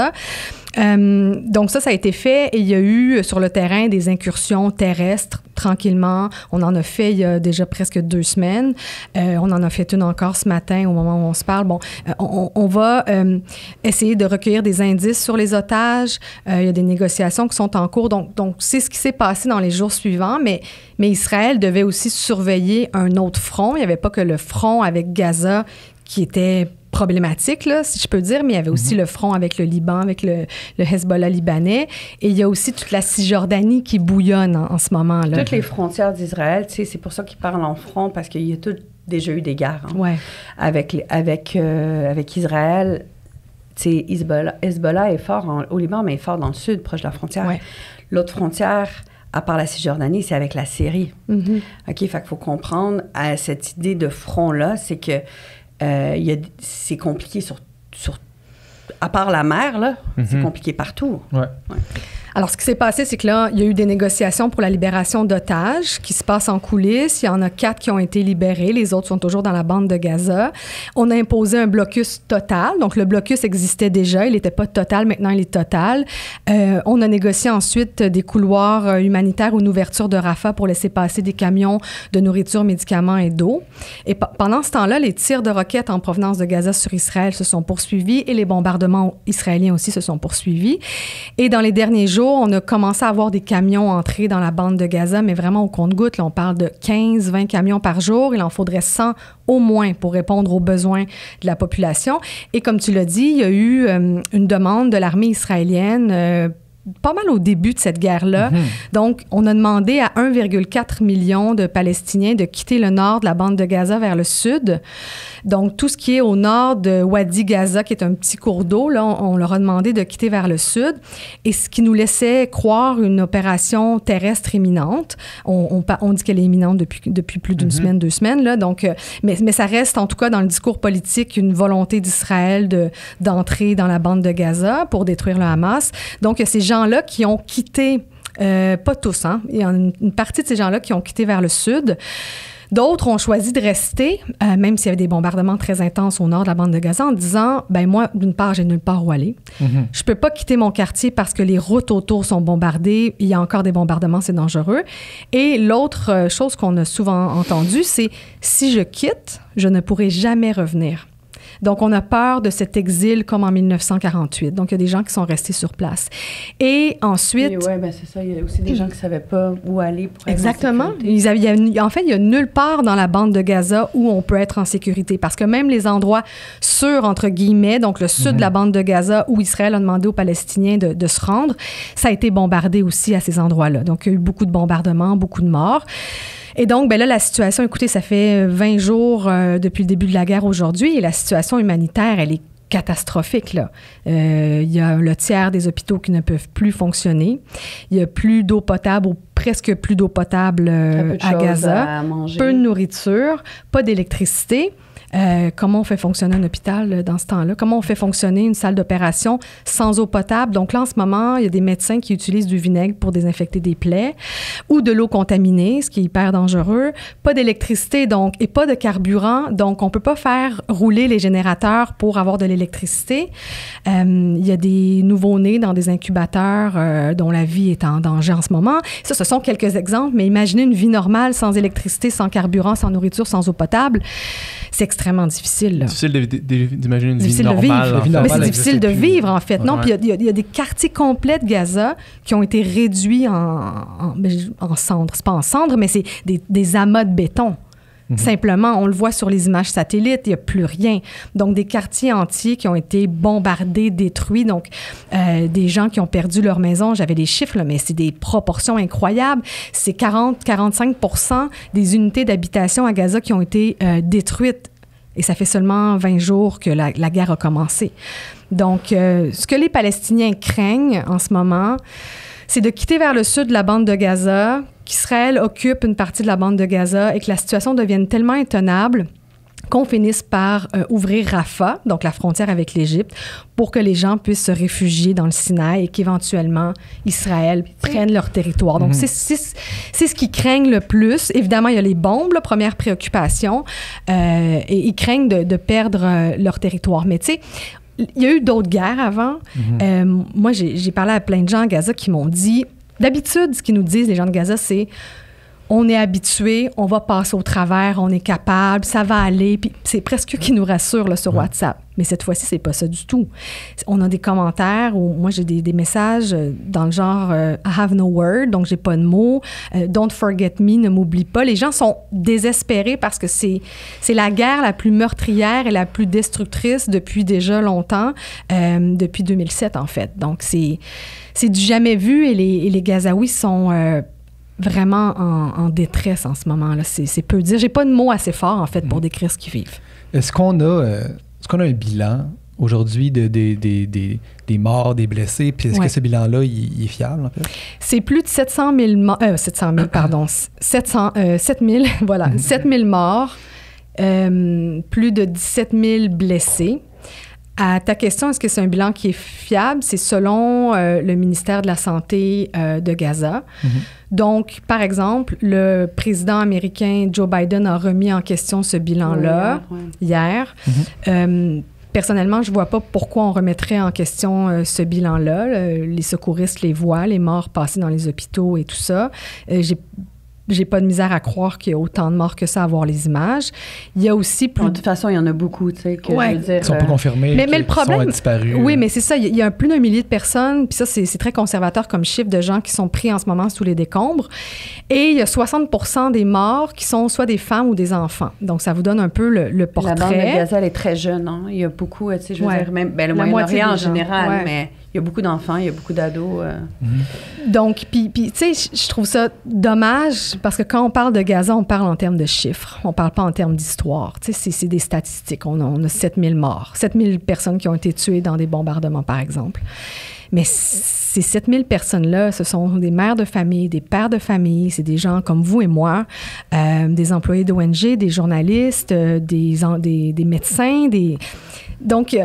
[SPEAKER 4] Donc ça a été fait et il y a eu sur le terrain des incursions terrestres tranquillement. On en a fait il y a déjà presque 2 semaines. On en a fait une encore ce matin au moment où on se parle. Bon, on va essayer de recueillir des indices sur les otages. Il y a des négociations qui sont en cours. Donc c'est ce qui s'est passé dans les jours suivants, mais Israël devait aussi surveiller un autre front. Il n'y avait pas que le front avec Gaza qui était problématique, là, si je peux dire, mais il y avait aussi le front avec le Liban, avec le Hezbollah libanais, et il y a aussi toute la Cisjordanie qui bouillonne en ce moment. Là.
[SPEAKER 5] Toutes les frontières d'Israël, tu sais, c'est pour ça qu'ils parlent en front, parce qu'il y a déjà eu des guerres avec Israël. Tu sais, Hezbollah est fort au Liban, mais est fort dans le sud, proche de la frontière. Ouais. L'autre frontière, à part la Cisjordanie, c'est avec la Syrie. OK, fait qu'il faut comprendre cette idée de front-là, c'est que c'est compliqué à part la mer, là, c'est compliqué partout.
[SPEAKER 3] Ouais.
[SPEAKER 4] Alors, ce qui s'est passé, c'est que là, il y a eu des négociations pour la libération d'otages qui se passent en coulisses. Il y en a 4 qui ont été libérés. Les autres sont toujours dans la bande de Gaza. On a imposé un blocus total. Donc, le blocus existait déjà. Il n'était pas total. Maintenant, il est total. On a négocié ensuite des couloirs humanitaires ou une ouverture de Rafah pour laisser passer des camions de nourriture, médicaments et d'eau. Et pendant ce temps-là, les tirs de roquettes en provenance de Gaza sur Israël se sont poursuivis et les bombardements israéliens aussi se sont poursuivis. Et dans les derniers jours, on a commencé à avoir des camions entrés dans la bande de Gaza, mais vraiment au compte-gouttes. Là, on parle de 15-20 camions par jour. Il en faudrait 100 au moins pour répondre aux besoins de la population. Et comme tu l'as dit, il y a eu une demande de l'armée israélienne pas mal au début de cette guerre-là. Donc, on a demandé à 1,4 million de Palestiniens de quitter le nord de la bande de Gaza vers le sud. Donc, tout ce qui est au nord de Wadi Gaza, qui est un petit cours d'eau, là, on leur a demandé de quitter vers le sud. Et ce qui nous laissait croire une opération terrestre imminente. On dit qu'elle est imminente depuis plus d'une semaine, 2 semaines. Là. Donc, mais ça reste, en tout cas, dans le discours politique, une volonté d'Israël d'entrer dans la bande de Gaza pour détruire le Hamas. Donc, ces gens-là qui ont quitté, pas tous, hein, il y a une partie de ces gens-là qui ont quitté vers le sud. D'autres ont choisi de rester, même s'il y avait des bombardements très intenses au nord de la bande de Gaza, en disant, ben moi, d'une part, j'ai nulle part où aller. Je peux pas quitter mon quartier parce que les routes autour sont bombardées. Il y a encore des bombardements, c'est dangereux. Et l'autre chose qu'on a souvent entendue, c'est, si je quitte, je ne pourrai jamais revenir. Donc, on a peur de cet exil comme en 1948. Donc, il y a des gens qui sont restés sur place. Et ensuite...
[SPEAKER 5] Oui, ben c'est ça. Il y a aussi des gens qui ne savaient pas où aller pour être
[SPEAKER 4] exactement.
[SPEAKER 5] en sécurité.
[SPEAKER 4] En fait, il y a nulle part dans la bande de Gaza où on peut être en sécurité. Parce que même les endroits sûrs, entre guillemets, donc le sud de la bande de Gaza, où Israël a demandé aux Palestiniens de se rendre, ça a été bombardé aussi à ces endroits-là. Donc, il y a eu beaucoup de bombardements, beaucoup de morts. Et donc, ben là, la situation, écoutez, ça fait 20 jours depuis le début de la guerre aujourd'hui, et la situation humanitaire, elle est catastrophique, là. Il y a le tiers des hôpitaux qui ne peuvent plus fonctionner. Il y a plus d'eau potable ou presque plus d'eau potable à Gaza. Peu de nourriture, pas d'électricité. Comment on fait fonctionner un hôpital dans ce temps-là? Comment on fait fonctionner une salle d'opération sans eau potable? Donc là, en ce moment, il y a des médecins qui utilisent du vinaigre pour désinfecter des plaies ou de l'eau contaminée, ce qui est hyper dangereux. Pas d'électricité, donc, et pas de carburant. Donc, on peut pas faire rouler les générateurs pour avoir de l'électricité. Il y a des nouveau-nés dans des incubateurs dont la vie est en danger en ce moment. Ça, ce sont quelques exemples, mais imaginez une vie normale sans électricité, sans carburant, sans nourriture, sans eau potable. C'est extrêmement difficile. Là.
[SPEAKER 2] Difficile d'imaginer une vie normale.
[SPEAKER 4] Mais c'est difficile de vivre, en fait. Non, puis il y a des quartiers complets de Gaza qui ont été réduits en cendres. C'est pas en cendres, mais c'est des amas de béton. Simplement, on le voit sur les images satellites, il n'y a plus rien. Donc, des quartiers entiers qui ont été bombardés, détruits. Donc, des gens qui ont perdu leur maison. J'avais des chiffres, là, mais c'est des proportions incroyables. C'est 40-45% des unités d'habitation à Gaza qui ont été détruites. Et ça fait seulement 20 jours que la guerre a commencé. Donc, ce que les Palestiniens craignent en ce moment, c'est de quitter vers le sud de la bande de Gaza, qu'Israël occupe une partie de la bande de Gaza et que la situation devienne tellement intenable qu'on finisse par ouvrir Rafah, donc la frontière avec l'Égypte, pour que les gens puissent se réfugier dans le Sinaï et qu'éventuellement Israël prenne leur territoire. Donc, c'est ce qu'ils craignent le plus. Évidemment, il y a les bombes, la première préoccupation, et ils craignent de perdre leur territoire. Mais tu sais, il y a eu d'autres guerres avant. Moi, j'ai parlé à plein de gens à Gaza qui m'ont dit, d'habitude, ce qu'ils nous disent, les gens de Gaza, c'est on est habitué, on va passer au travers, on est capable, ça va aller. Puis c'est presque eux qui nous rassurent là, sur WhatsApp. Mais cette fois-ci, c'est pas ça du tout. On a des commentaires où moi, j'ai des messages dans le genre I have no word, donc j'ai pas de mots. Don't forget me, ne m'oublie pas. Les gens sont désespérés parce que c'est la guerre la plus meurtrière et la plus destructrice depuis déjà longtemps, depuis 2007 en fait. Donc c'est du jamais vu et les Gazaouis sont vraiment en détresse en ce moment-là. C'est peu dire. J'ai pas de mots assez forts, en fait, pour décrire ce qu'ils vivent.
[SPEAKER 3] Est-ce qu'on a un bilan aujourd'hui des morts, des blessés? Puis est-ce que ce bilan-là, il est fiable, en fait?
[SPEAKER 4] C'est plus de 700 000 morts. 700 000, pardon. 7 000, voilà. 7 000 morts, plus de 17 000 blessés. À ta question, est-ce que c'est un bilan qui est fiable? C'est selon le ministère de la Santé de Gaza. Donc, par exemple, le président américain Joe Biden a remis en question ce bilan-là hier. Personnellement, je ne vois pas pourquoi on remettrait en question ce bilan-là. Les secouristes les voient, les morts passés dans les hôpitaux et tout ça. J'ai pas de misère à croire qu'il y a autant de morts que ça à voir les images. Il y a aussi plus...
[SPEAKER 5] De toute façon, il y en a beaucoup, tu sais, que je veux dire...
[SPEAKER 3] Ils sont pas confirmés,
[SPEAKER 4] mais le problème,
[SPEAKER 3] sont disparus.
[SPEAKER 4] Oui, mais c'est ça. Il y a plus d'1 millier de personnes, puis ça, c'est très conservateur comme chiffre de gens qui sont pris en ce moment sous les décombres. Et il y a 60% des morts qui sont soit des femmes ou des enfants. Donc, ça vous donne un peu le portrait.
[SPEAKER 5] La bande de Gaza, elle est très jeune, hein? Il y a beaucoup, tu sais, je veux dire, même le Moyen-Orient en général, mais... Il y a beaucoup d'enfants, il y a beaucoup d'ados.
[SPEAKER 4] Donc, puis tu sais, je trouve ça dommage parce que quand on parle de Gaza, on parle en termes de chiffres. On parle pas en termes d'histoire. Tu sais, c'est des statistiques. On a 7000 morts, 7000 personnes qui ont été tuées dans des bombardements, par exemple. Mais ces 7000 personnes-là, ce sont des mères de famille, des pères de famille, c'est des gens comme vous et moi, des employés d'ONG, des journalistes, des médecins, Donc,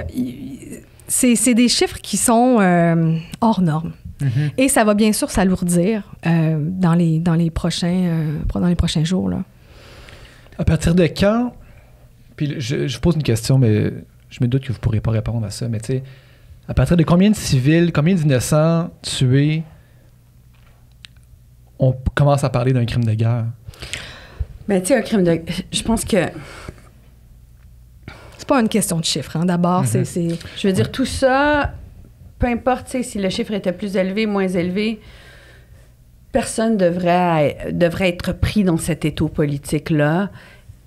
[SPEAKER 4] c'est des chiffres qui sont hors normes. Et ça va bien sûr s'alourdir dans les prochains jours. Là.
[SPEAKER 3] À partir de quand, puis je vous pose une question, mais je me doute que vous ne pourrez pas répondre à ça, mais tu sais, à partir de combien de civils, combien d'innocents tués, on commence à parler d'un crime de guerre?
[SPEAKER 5] Mais tu sais, un crime de... Je pense que...
[SPEAKER 4] C'est pas une question de chiffres, hein. D'abord, c'est...
[SPEAKER 5] Je veux dire, tout ça, peu importe si le chiffre était plus élevé, moins élevé, personne devrait être pris dans cet étau politique-là,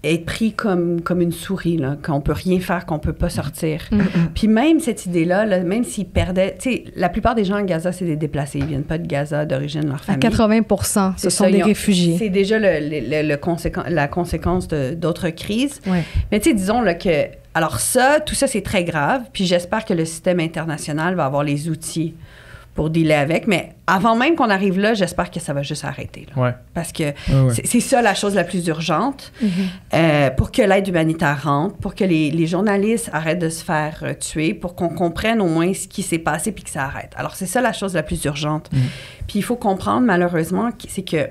[SPEAKER 5] être pris comme une souris, là, qu'on peut rien faire, qu'on peut pas sortir. Puis même cette idée-là, là, même s'ils perdaient... Tu sais, la plupart des gens à Gaza, c'est des déplacés. Ils viennent pas de Gaza, d'origine de leur famille.
[SPEAKER 4] À 80%, ce sont des réfugiés.
[SPEAKER 5] C'est déjà la conséquence d'autres crises.
[SPEAKER 4] Ouais.
[SPEAKER 5] Mais tu sais, disons là, que... Alors ça, tout ça, c'est très grave. Puis j'espère que le système international va avoir les outils pour dealer avec. Mais avant même qu'on arrive là, j'espère que ça va juste arrêter. Là.
[SPEAKER 2] Ouais.
[SPEAKER 5] Parce que c'est ça la chose la plus urgente. Pour que l'aide humanitaire rentre, pour que les journalistes arrêtent de se faire tuer, pour qu'on comprenne au moins ce qui s'est passé puis que ça arrête. Alors c'est ça la chose la plus urgente. Puis il faut comprendre malheureusement, c'est que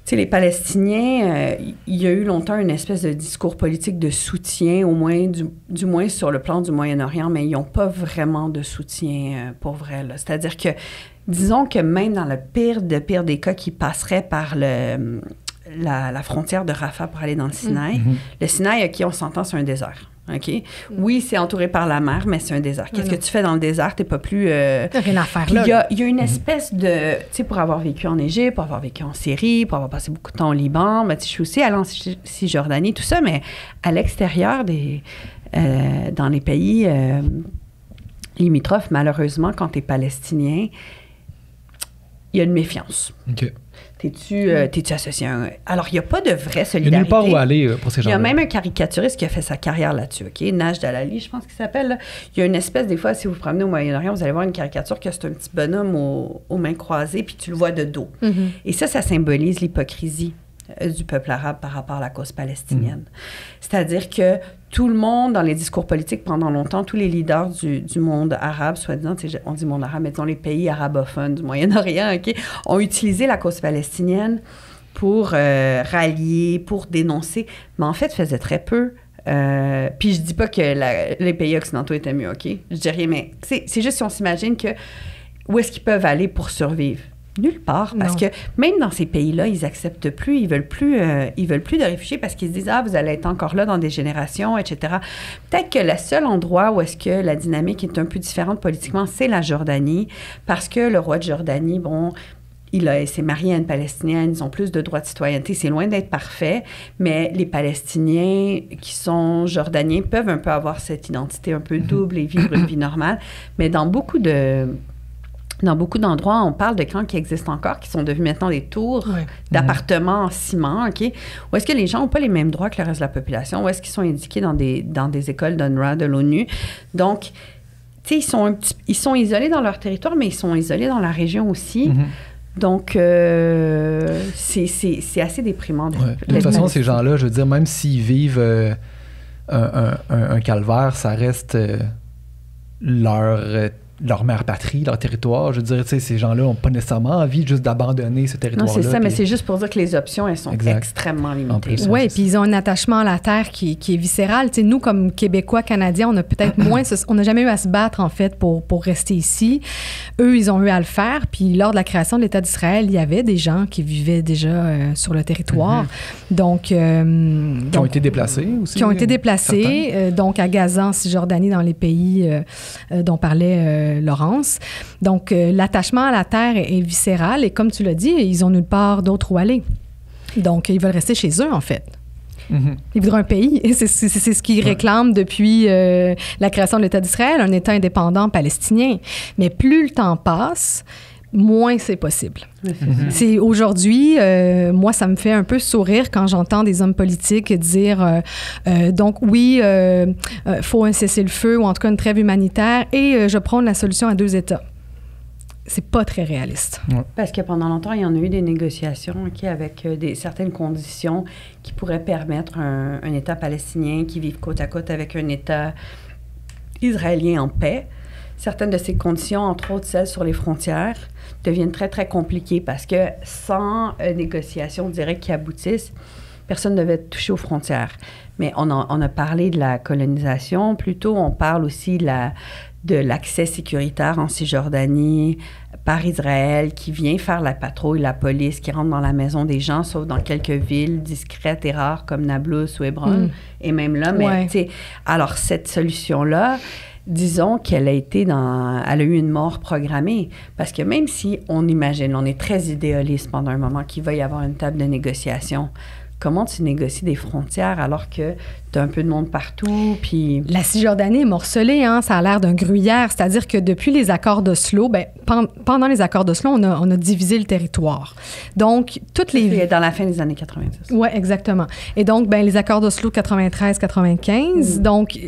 [SPEAKER 5] tu sais, les Palestiniens, il y a eu longtemps une espèce de discours politique de soutien, au moins, du moins sur le plan du Moyen-Orient, mais ils n'ont pas vraiment de soutien pour vrai. Là. C'est-à-dire que, disons que même dans le pire des cas qui passerait par la frontière de Rafah pour aller dans le Sinaï, le Sinaï, OK, on s'entend, c'est un désert. OK? Oui, c'est entouré par la mer, mais c'est un désert. Qu'est-ce que tu fais dans le désert? T'es pas plus...
[SPEAKER 4] T'as rien à faire
[SPEAKER 5] là. Il y a une espèce de... Tu sais, pour avoir vécu en Égypte, pour avoir vécu en Syrie, pour avoir passé beaucoup de temps au Liban, ben, je suis aussi allée en Cisjordanie, tout ça, mais à l'extérieur dans les pays limitrophes, malheureusement, quand t'es palestinien, il y a une méfiance.
[SPEAKER 3] OK.
[SPEAKER 5] T'es-tu associé à un... Alors, il n'y a pas de vraie solidarité.
[SPEAKER 3] Il n'y a nulle part où aller pour ces gens-là.
[SPEAKER 5] Il y a même un caricaturiste qui a fait sa carrière là-dessus, OK? Najd Alali, je pense qu'il s'appelle. Là. Il y a une espèce, des fois, si vous vous promenez au Moyen-Orient, vous allez voir une caricature que c'est un petit bonhomme aux mains croisées, puis tu le vois de dos.
[SPEAKER 4] Mm-hmm.
[SPEAKER 5] Et ça symbolise l'hypocrisie du peuple arabe par rapport à la cause palestinienne. C'est-à-dire que tout le monde, dans les discours politiques pendant longtemps, tous les leaders du monde arabe, soi-disant, on dit monde arabe, mais disons les pays arabophones du Moyen-Orient, OK, ont utilisé la cause palestinienne pour rallier, pour dénoncer, mais en fait, faisaient très peu. Puis je dis pas que les pays occidentaux étaient mieux, OK? Je dis rien, mais c'est juste si on s'imagine que où est-ce qu'ils peuvent aller pour survivre? Nulle part, parce que même dans ces pays-là, ils acceptent plus, ils veulent plus de réfugiés parce qu'ils se disent vous allez être encore là dans des générations, etc. Peut-être que le seul endroit où est-ce que la dynamique est un peu différente politiquement, c'est la Jordanie, parce que le roi de Jordanie, il s'est marié à une Palestinienne, ils ont plus de droits de citoyenneté, c'est loin d'être parfait, mais les Palestiniens qui sont jordaniens peuvent un peu avoir cette identité un peu double et vivre une vie normale, mais dans beaucoup d'endroits, on parle de camps qui existent encore, qui sont devenus maintenant des tours d'appartements en ciment, OK? Où est-ce que les gens n'ont pas les mêmes droits que le reste de la population? Où est-ce qu'ils sont éduqués dans des écoles d'UNRWA, de l'ONU? Donc, tu sais, ils sont isolés dans leur territoire, mais ils sont isolés dans la région aussi. Donc, c'est assez déprimant.
[SPEAKER 3] De toute façon, ces gens-là, je veux dire, même s'ils vivent un calvaire, ça reste leur mère patrie, leur territoire. Je veux dire, tu sais, ces gens-là n'ont pas nécessairement envie juste d'abandonner ce territoire-là.
[SPEAKER 5] Non, c'est ça, mais c'est juste pour dire que les options, elles sont extrêmement limitées.
[SPEAKER 4] Oui, puis ils ont un attachement à la terre qui est viscéral. Tu sais, nous, comme Québécois, Canadiens, on a peut-être moins... on n'a jamais eu à se battre, en fait, pour rester ici. Eux, ils ont eu à le faire. Puis lors de la création de l'État d'Israël, il y avait des gens qui vivaient déjà sur le territoire. Donc... qui ont
[SPEAKER 3] été déplacés aussi.
[SPEAKER 4] Qui ont été déplacés, donc à Gaza, en Cisjordanie, dans les pays dont parlait Laurence. Donc, l'attachement à la terre est viscéral et comme tu l'as dit, ils ont nulle part d'autre où aller. Donc, ils veulent rester chez eux, en fait. Ils voudraient un pays. Et c'est ce qu'ils réclament depuis la création de l'État d'Israël, un État indépendant palestinien. Mais plus le temps passe, moins c'est possible. C'est aujourd'hui, moi, ça me fait un peu sourire quand j'entends des hommes politiques dire donc oui, faut un cessez-le-feu ou en tout cas une trêve humanitaire et je prône la solution à 2 États. C'est pas très réaliste.
[SPEAKER 5] Parce que pendant longtemps, il y en a eu des négociations avec certaines conditions qui pourraient permettre un État palestinien qui vive côte à côte avec un État israélien en paix. Certaines de ces conditions, entre autres celles sur les frontières, deviennent très, très compliquées parce que sans négociation directe qui aboutisse, personne ne devait toucher aux frontières. Mais on a parlé de la colonisation. Plutôt, on parle aussi de l'accès sécuritaire en Cisjordanie par Israël qui vient faire la patrouille, la police, qui rentre dans la maison des gens, sauf dans quelques villes discrètes et rares comme Nablus ou Hébron. Et même là, mais tu sais, alors cette solution-là, disons qu'elle elle a eu une mort programmée. Parce que même si on imagine, on est très idéaliste pendant un moment qu'il va y avoir une table de négociation, comment tu négocies des frontières alors que tu as un peu de monde partout, puis...
[SPEAKER 4] La Cisjordanie est morcelée, hein? Ça a l'air d'un gruyère. C'est-à-dire que depuis les accords d'Oslo, pendant les accords d'Oslo, on a divisé le territoire. Donc, toutes les...
[SPEAKER 5] C'est dans la fin des années 90.
[SPEAKER 4] Oui, exactement. Et donc, les accords d'Oslo 93-95, donc...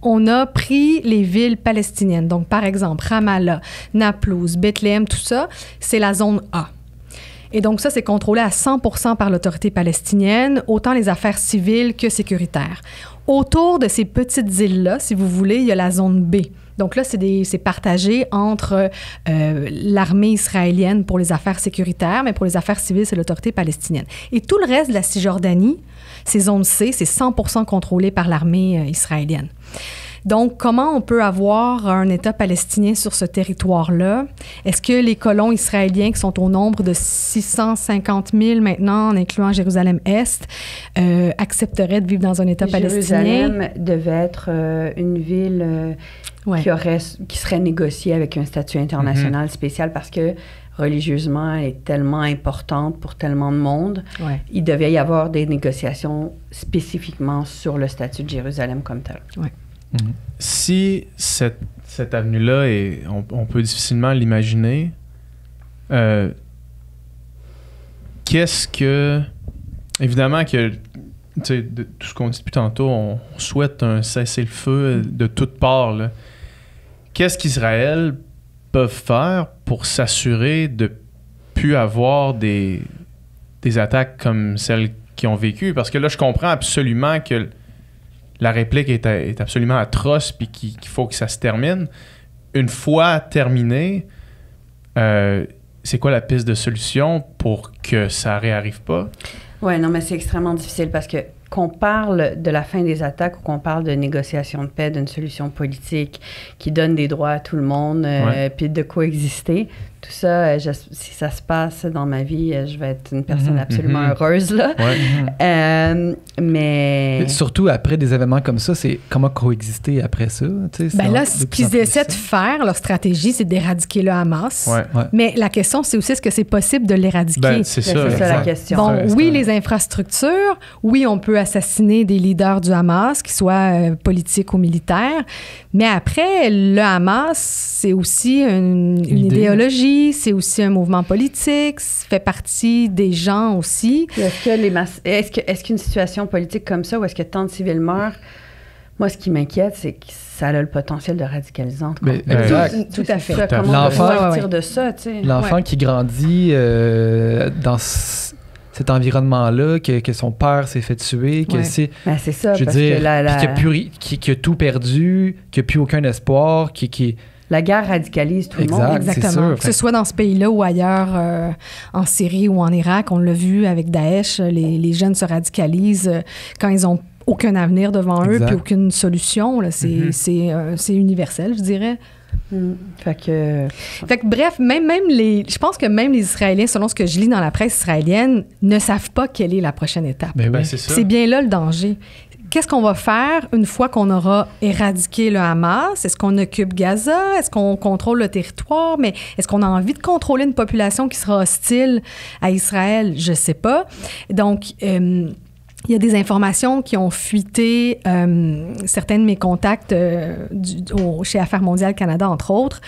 [SPEAKER 4] On a pris les villes palestiniennes. Donc, par exemple, Ramallah, Naplouse, Bethléem, tout ça, c'est la zone A. Et donc, ça, c'est contrôlé à 100% par l'autorité palestinienne, autant les affaires civiles que sécuritaires. Autour de ces petites îles-là, si vous voulez, il y a la zone B. Donc là, c'est partagé entre l'armée israélienne pour les affaires sécuritaires, mais pour les affaires civiles, c'est l'autorité palestinienne. Et tout le reste de la Cisjordanie, ces zones C, c'est 100% contrôlé par l'armée israélienne. Donc, comment on peut avoir un État palestinien sur ce territoire-là? Est-ce que les colons israéliens, qui sont au nombre de 650 000 maintenant, en incluant Jérusalem-Est, accepteraient de vivre dans un État palestinien?
[SPEAKER 5] Jérusalem devait être une ville qui serait négociée avec un statut international spécial parce que religieusement, elle est tellement importante pour tellement de monde. Il devait y avoir des négociations spécifiquement sur le statut de Jérusalem comme tel.
[SPEAKER 2] Si cette avenue-là, on peut difficilement l'imaginer, qu'est-ce que... Évidemment que, tu sais, de tout ce qu'on dit depuis tantôt, on souhaite un cessez-le-feu de toutes parts, là. Qu'est-ce qu'Israël peuvent faire pour s'assurer de plus avoir des attaques comme celles qu'ils ont vécues? Parce que là, je comprends absolument que la réplique est absolument atroce puis qu'il faut que ça se termine. Une fois terminé, c'est quoi la piste de solution pour que ça réarrive pas?
[SPEAKER 5] Oui, non, mais c'est extrêmement difficile parce que qu'on parle de la fin des attaques ou qu'on parle de négociation de paix, d'une solution politique qui donne des droits à tout le monde, puis de coexister, tout ça, si ça se passe dans ma vie, je vais être une personne absolument heureuse, là. Mais...
[SPEAKER 3] Et surtout, après des événements comme ça, c'est comment coexister après ça?
[SPEAKER 4] Ben là, ce qu'ils essaient de faire, leur stratégie, c'est d'éradiquer le Hamas. Mais la question, c'est aussi, est-ce que c'est possible de l'éradiquer?
[SPEAKER 2] Ben, c'est ça
[SPEAKER 5] la question.
[SPEAKER 4] Bon, oui, les infrastructures, oui, on peut assassiner des leaders du Hamas, qu'ils soient politiques ou militaires, mais après, le Hamas, c'est aussi une idéologie, c'est aussi un mouvement politique, ça fait partie des gens aussi.
[SPEAKER 5] Est-ce qu'une situation politique comme ça, où est-ce que tant de civils meurent, moi, ce qui m'inquiète, c'est que ça a le potentiel de radicalisante.
[SPEAKER 4] Tout à fait.
[SPEAKER 5] Comment sortir de ça, tu sais?
[SPEAKER 3] L'enfant qui grandit dans cet environnement-là, que son père s'est fait tuer, que c'est...
[SPEAKER 5] Ben, c'est ça,
[SPEAKER 3] je veux dire, qu'il a tout perdu, qu'il n'y a plus aucun espoir,
[SPEAKER 5] La guerre radicalise tout le monde.
[SPEAKER 4] Exactement. Que ce soit dans ce pays-là ou ailleurs, en Syrie ou en Irak, on l'a vu avec Daesh, les jeunes se radicalisent quand ils n'ont aucun avenir devant eux, puis aucune solution. Là, c'est universel, je dirais.
[SPEAKER 5] Fait que
[SPEAKER 4] bref, je pense que même les Israéliens, selon ce que je lis dans la presse israélienne, ne savent pas quelle est la prochaine étape. C'est bien là le danger. Qu'est-ce qu'on va faire une fois qu'on aura éradiqué le Hamas? Est-ce qu'on occupe Gaza? Est-ce qu'on contrôle le territoire? Mais est-ce qu'on a envie de contrôler une population qui sera hostile à Israël? Je ne sais pas. Donc, il y a des informations qui ont fuité, certains de mes contacts chez Affaires mondiales Canada, entre autres,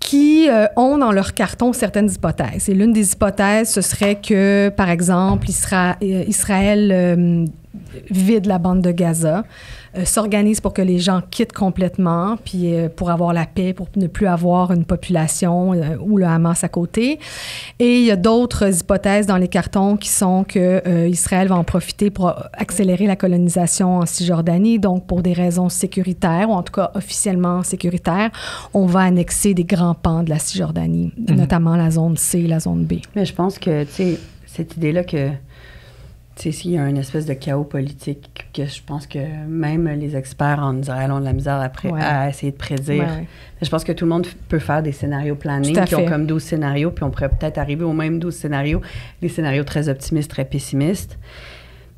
[SPEAKER 4] qui ont dans leur carton certaines hypothèses. Et l'une des hypothèses, ce serait que, par exemple, Israël vide la bande de Gaza, s'organise pour que les gens quittent complètement, puis pour avoir la paix, pour ne plus avoir une population ou le Hamas à côté. Et il y a d'autres hypothèses dans les cartons qui sont que Israël va en profiter pour accélérer la colonisation en Cisjordanie, donc pour des raisons sécuritaires, ou en tout cas officiellement sécuritaires, on va annexer des grands pans de la Cisjordanie, notamment la zone C et la zone B.
[SPEAKER 5] Mais je pense que, tu sais, cette idée-là que tu sais, s'il y a une espèce de chaos politique que je pense que même les experts en Israël ont de la misère à essayer de prédire. Je pense que tout le monde peut faire des scénarios planning qui ont comme 12 scénarios, puis on pourrait peut-être arriver aux mêmes 12 scénarios, des scénarios très optimistes, très pessimistes.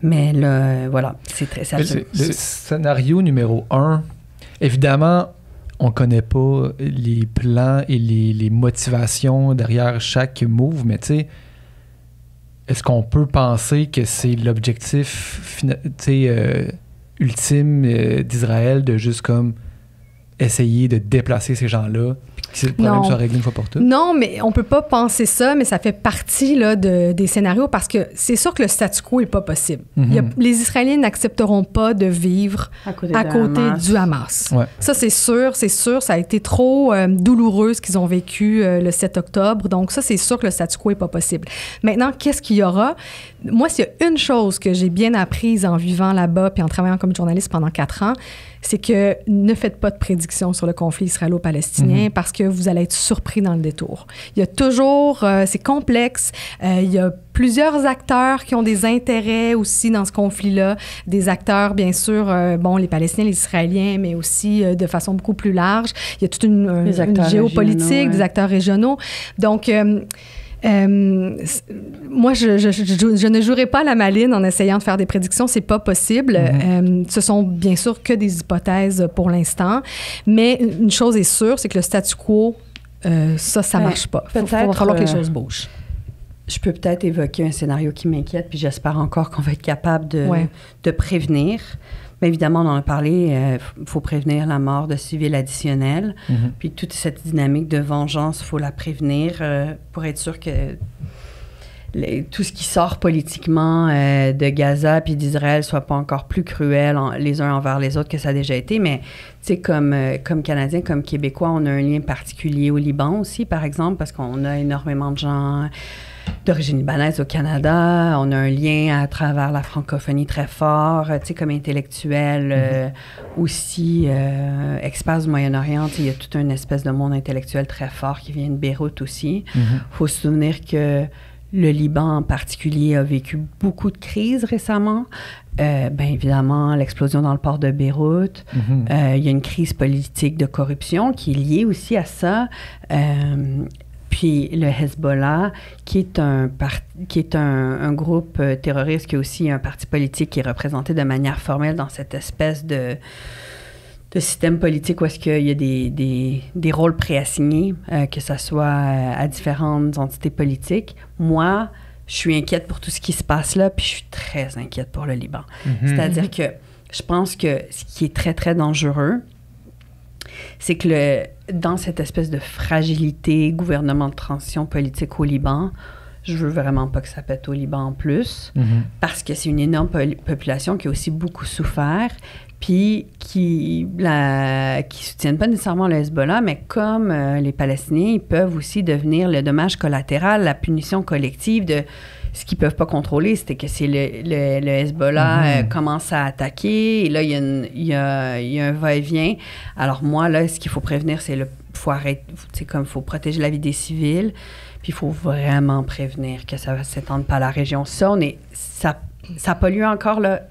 [SPEAKER 5] Mais là, voilà, c'est très...
[SPEAKER 3] Le scénario numéro 1, évidemment, on ne connaît pas les plans et les motivations derrière chaque move, mais tu sais, est-ce qu'on peut penser que c'est l'objectif ultime d'Israël de juste comme essayer de déplacer ces gens-là, puis que le problème soit réglé une fois pour toutes?
[SPEAKER 4] Non, mais on peut pas penser ça, mais ça fait partie là, des scénarios parce que c'est sûr que le statu quo est pas possible. Les Israéliens n'accepteront pas de vivre à côté du Hamas. Ça, c'est sûr, ça a été trop douloureux ce qu'ils ont vécu le 7 octobre, donc ça, c'est sûr que le statu quo est pas possible. Maintenant, qu'est-ce qu'il y aura? Moi, s'il y a une chose que j'ai bien apprise en vivant là-bas puis en travaillant comme journaliste pendant 4 ans, c'est que ne faites pas de prédictions sur le conflit israélo-palestinien parce que vous allez être surpris dans le détour. Il y a toujours... c'est complexe. Il y a plusieurs acteurs qui ont des intérêts aussi dans ce conflit-là. Des acteurs, bien sûr, les Palestiniens, les Israéliens, mais aussi de façon beaucoup plus large. Il y a toute une géopolitique, des acteurs régionaux. Donc... moi, je ne jouerai pas la maline en essayant de faire des prédictions, c'est pas possible. Ce sont bien sûr que des hypothèses pour l'instant, mais une chose est sûre, c'est que le statu quo, ça marche pas. Il va falloir que les choses bougent.
[SPEAKER 5] Je peux peut-être évoquer un scénario qui m'inquiète, puis j'espère encore qu'on va être capable de prévenir. Mais évidemment, on en a parlé, il faut prévenir la mort de civils additionnels. Puis toute cette dynamique de vengeance, il faut la prévenir pour être sûr que tout ce qui sort politiquement de Gaza puis d'Israël soit pas encore plus cruel les uns envers les autres que ça a déjà été. Mais, tu sais, comme Canadiens, comme Québécois, on a un lien particulier au Liban aussi, par exemple, parce qu'on a énormément de gens d'origine libanaise au Canada. On a un lien à travers la francophonie très fort, tu sais, comme intellectuel, aussi experts du Moyen-Orient. Il y a toute une espèce de monde intellectuel très fort qui vient de Beyrouth aussi. Faut se souvenir que le Liban en particulier a vécu beaucoup de crises récemment. Bien évidemment, l'explosion dans le port de Beyrouth. Il y a une crise politique de corruption qui est liée aussi à ça. Puis le Hezbollah, qui est un groupe terroriste, qui est aussi un parti politique qui est représenté de manière formelle dans cette espèce de système politique où est-ce qu'il y a des rôles préassignés, que ce soit à différentes entités politiques. Moi, je suis inquiète pour tout ce qui se passe là, puis je suis très inquiète pour le Liban. C'est-à-dire que je pense que ce qui est très, très dangereux, c'est que dans cette espèce de fragilité, gouvernement de transition politique au Liban, je veux vraiment pas que ça pète au Liban en plus, parce que c'est une énorme population qui a aussi beaucoup souffert, puis qui soutiennent pas nécessairement le Hezbollah, mais comme les Palestiniens, ils peuvent aussi devenir le dommage collatéral, la punition collective de ce qu'ils peuvent pas contrôler, c'était que c'est le Hezbollah commence à attaquer, et là, il y a un va-et-vient. Alors moi, là, ce qu'il faut prévenir, c'est faut arrêter, c'est comme, faut protéger la vie des civils, puis il faut vraiment prévenir que ça ne s'étende pas à la région. Ça pollue encore, là.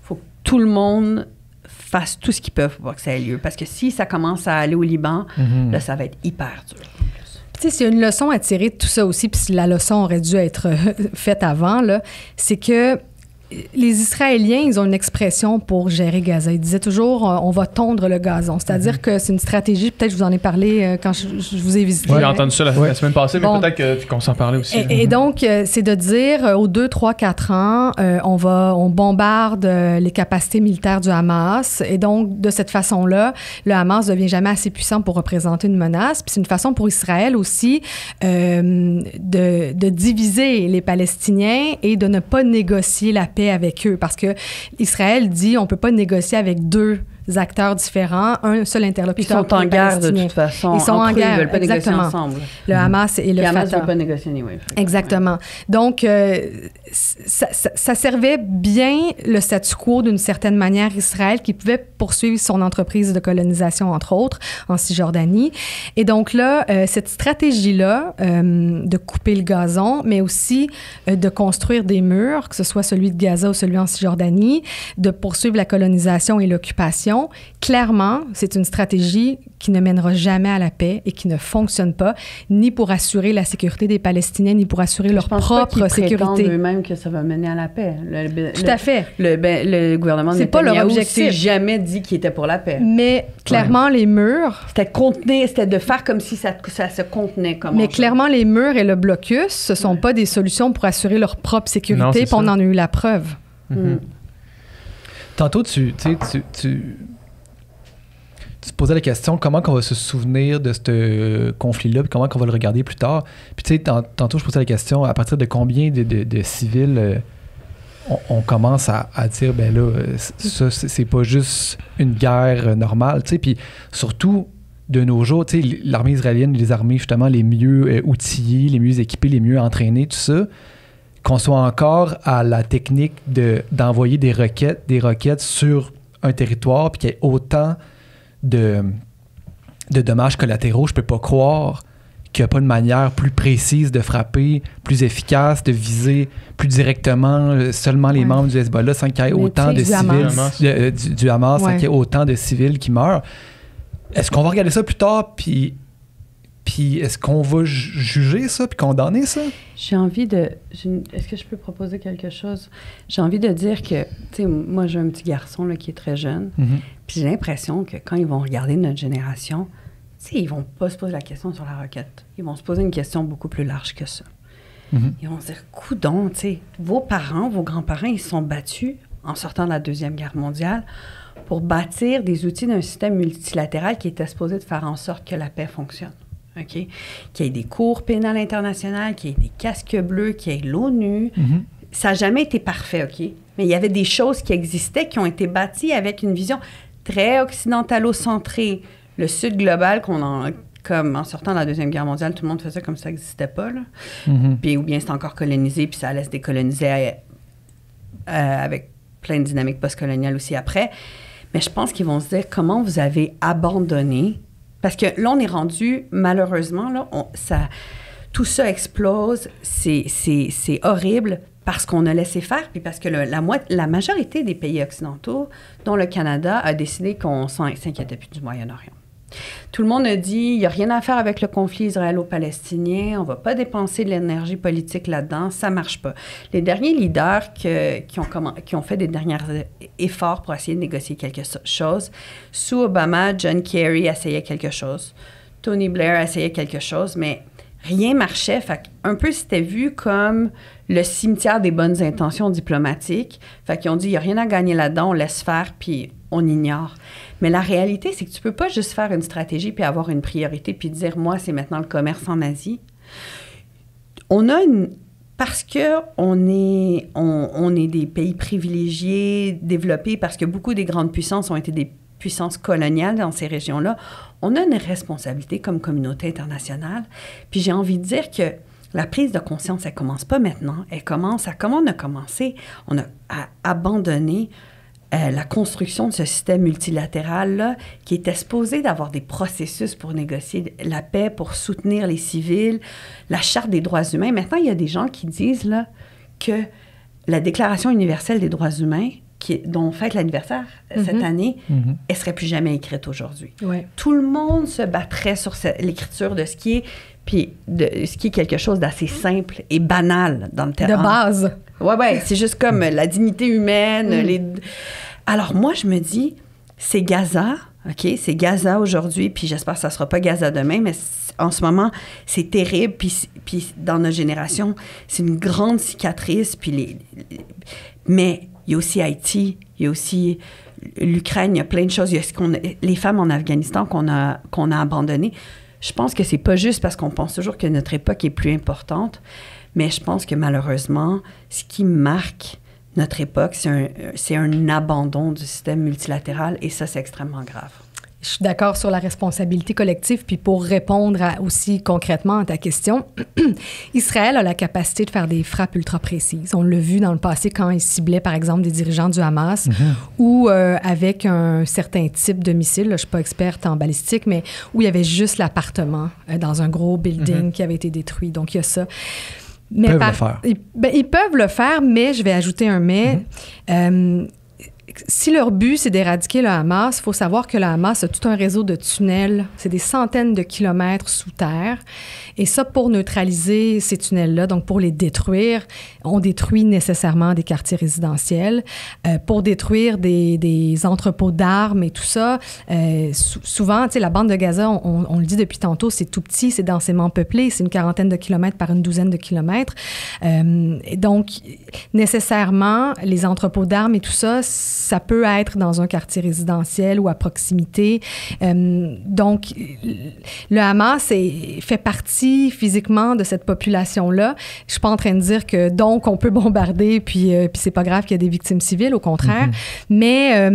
[SPEAKER 5] Faut que tout le monde fasse tout ce qu'ils peuvent pour que ça ait lieu. Parce que si ça commence à aller au Liban, là, ça va être hyper dur.
[SPEAKER 4] Tu sais, s'il y a une leçon à tirer de tout ça aussi, puis la leçon aurait dû être faite avant, là, c'est que les Israéliens, ils ont une expression pour gérer Gaza. Ils disaient toujours, on va tondre le gazon. C'est-à-dire que c'est une stratégie, peut-être je vous en ai parlé quand je vous ai visité.
[SPEAKER 2] Oui, j'ai entendu ça la semaine passée, mais peut-être qu'on s'en parlait aussi.
[SPEAKER 4] Et donc, c'est de dire, aux 2, 3, 4 ans, on bombarde les capacités militaires du Hamas. Et donc, de cette façon-là, le Hamas ne devient jamais assez puissant pour représenter une menace. Puis c'est une façon pour Israël aussi de diviser les Palestiniens et de ne pas négocier la paix avec eux, parce que Israël dit on peut pas négocier avec deux acteurs différents, un seul interlocuteur.
[SPEAKER 5] Ils sont en guerre de toute façon.
[SPEAKER 4] Ils sont en guerre.
[SPEAKER 5] Ils veulent pas
[SPEAKER 4] exactement.
[SPEAKER 5] négocier ensemble.
[SPEAKER 4] Le Hamas et le Fatah.
[SPEAKER 5] Le Hamas ne veut pas négocier anyway.
[SPEAKER 4] Exactement. Donc, ça servait bien le statu quo d'une certaine manière Israël qui pouvait poursuivre son entreprise de colonisation, entre autres, en Cisjordanie. Et donc là, cette stratégie-là de couper le gazon, mais aussi de construire des murs, que ce soit celui de Gaza ou celui en Cisjordanie, de poursuivre la colonisation et l'occupation, clairement, c'est une stratégie qui ne mènera jamais à la paix et qui ne fonctionne pas, ni pour assurer la sécurité des Palestiniens, ni pour assurer leur propre sécurité.
[SPEAKER 5] Je pense pas qu'ils eux-mêmes que ça va mener à la paix.
[SPEAKER 4] Tout à fait.
[SPEAKER 5] Le gouvernement de Netanyahou ne s'est jamais dit qu'il était pour la paix.
[SPEAKER 4] Mais clairement, les murs...
[SPEAKER 5] C'était de faire comme si ça se contenait.
[SPEAKER 4] Mais clairement, les murs et le blocus, ce ne sont pas des solutions pour assurer leur propre sécurité, puis on en a eu la preuve.
[SPEAKER 3] Tantôt, tu posais la question comment on va se souvenir de ce conflit-là, puis comment on va le regarder plus tard. Puis tu sais, tantôt, je posais la question à partir de combien de civils on commence à dire, ben là, ça, c'est pas juste une guerre normale, tu sais. Puis surtout, de nos jours, tu sais, l'armée israélienne, les armées justement les mieux outillées, les mieux équipées, les mieux entraînées, tout ça, qu'on soit encore à la technique d'envoyer des roquettes sur un territoire, puis qu'il y ait autant de dommages collatéraux, je peux pas croire qu'il n'y a pas une manière plus précise de frapper, plus efficace, de viser plus directement seulement les membres du Hezbollah sans qu'il y ait autant de civils du Hamas, sans qu'il y ait autant de civils qui meurent. Est-ce qu'on va regarder ça plus tard, puis est-ce qu'on va juger ça, puis condamner ça?
[SPEAKER 5] Est-ce que je peux proposer quelque chose? J'ai envie de dire que, tu sais, moi, j'ai un petit garçon là, qui est très jeune, puis j'ai l'impression que quand ils vont regarder notre génération, tu sais, ils vont pas se poser la question sur la roquette. Ils vont se poser une question beaucoup plus large que ça. Ils vont se dire, coudonc, tu sais, vos parents, vos grands-parents, ils se sont battus en sortant de la Deuxième Guerre mondiale pour bâtir des outils d'un système multilatéral qui était supposé de faire en sorte que la paix fonctionne. OK? Qu'il y ait des cours pénales internationales, qu'il y ait des casques bleus, qu'il y ait l'ONU. Ça n'a jamais été parfait, OK? Mais il y avait des choses qui existaient, qui ont été bâties avec une vision très occidentalo-centrée. Le Sud global, comme en sortant de la Deuxième Guerre mondiale, tout le monde faisait comme ça n'existait pas, là. Puis, ou bien c'est encore colonisé, puis ça allait se décoloniser avec plein de dynamiques postcoloniales aussi après. Mais je pense qu'ils vont se dire comment vous avez abandonné. Parce que là, on est rendu, malheureusement, là, tout ça explose. C'est horrible parce qu'on a laissé faire, puis parce que la majorité des pays occidentaux, dont le Canada, a décidé qu'on s'inquiétait plus du Moyen-Orient. Tout le monde a dit, il n'y a rien à faire avec le conflit israélo-palestinien, on ne va pas dépenser de l'énergie politique là-dedans, ça ne marche pas. Les derniers leaders qui ont fait des derniers efforts pour essayer de négocier quelque chose, sous Obama, John Kerry essayait quelque chose, Tony Blair essayait quelque chose, mais rien marchait. Fait un peu, c'était vu comme le cimetière des bonnes intentions diplomatiques. Fait qu'ils ont dit, il n'y a rien à gagner là-dedans, on laisse faire, puis on ignore. Mais la réalité, c'est que tu ne peux pas juste faire une stratégie puis avoir une priorité puis dire, moi, c'est maintenant le commerce en Asie. Parce qu'on est des pays privilégiés, développés, parce que beaucoup des grandes puissances ont été des puissances coloniales dans ces régions-là, on a une responsabilité comme communauté internationale. Puis j'ai envie de dire que la prise de conscience, elle ne commence pas maintenant. Elle commence à comment on a commencé. On a abandonné la construction de ce système multilatéral-là qui était supposé d'avoir des processus pour négocier la paix, pour soutenir les civils, la Charte des droits humains. Maintenant, il y a des gens qui disent là, que la Déclaration universelle des droits humains, dont on fête l'anniversaire cette année, elle ne serait plus jamais écrite aujourd'hui.
[SPEAKER 4] Ouais.
[SPEAKER 5] Tout le monde se battrait sur l'écriture de ce qui est, puis de ce qui est quelque chose d'assez simple et banal dans le terrain.
[SPEAKER 4] De base.
[SPEAKER 5] Oui, c'est juste comme la dignité humaine. Alors moi, je me dis, c'est Gaza, OK? C'est Gaza aujourd'hui, puis j'espère que ça ne sera pas Gaza demain, mais en ce moment, c'est terrible, puis dans notre génération, c'est une grande cicatrice, mais il y a aussi Haïti, il y a aussi l'Ukraine, il y a plein de choses. Il y a les femmes en Afghanistan qu'on a abandonnées. Je pense que c'est pas juste parce qu'on pense toujours que notre époque est plus importante, mais je pense que malheureusement, ce qui marque notre époque, c'est un abandon du système multilatéral et ça, c'est extrêmement grave.
[SPEAKER 4] Je suis d'accord sur la responsabilité collective. Puis pour répondre aussi concrètement à ta question, Israël a la capacité de faire des frappes ultra précises. On l'a vu dans le passé quand il ciblait, par exemple, des dirigeants du Hamas ou avec un certain type de missile. Là, je ne suis pas experte en balistique, mais où il y avait juste l'appartement dans un gros building qui avait été détruit. Donc, il y a ça. Mais
[SPEAKER 3] Ils peuvent le faire.
[SPEAKER 4] Ils peuvent le faire, mais je vais ajouter un mais. Si leur but, c'est d'éradiquer le Hamas, il faut savoir que le Hamas a tout un réseau de tunnels. C'est des centaines de kilomètres sous terre. Et ça, pour neutraliser ces tunnels-là, donc pour les détruire, on détruit nécessairement des quartiers résidentiels. Pour détruire des entrepôts d'armes et tout ça, souvent, tu sais, la bande de Gaza, on le dit depuis tantôt, c'est tout petit, c'est densément peuplé, c'est une quarantaine de kilomètres par une douzaine de kilomètres. Donc, nécessairement, les entrepôts d'armes et tout ça, ça peut être dans un quartier résidentiel ou à proximité. Donc, le Hamas fait partie physiquement de cette population-là. Je suis pas en train de dire que donc on peut bombarder puis c'est pas grave qu'il y ait des victimes civiles, au contraire. Mais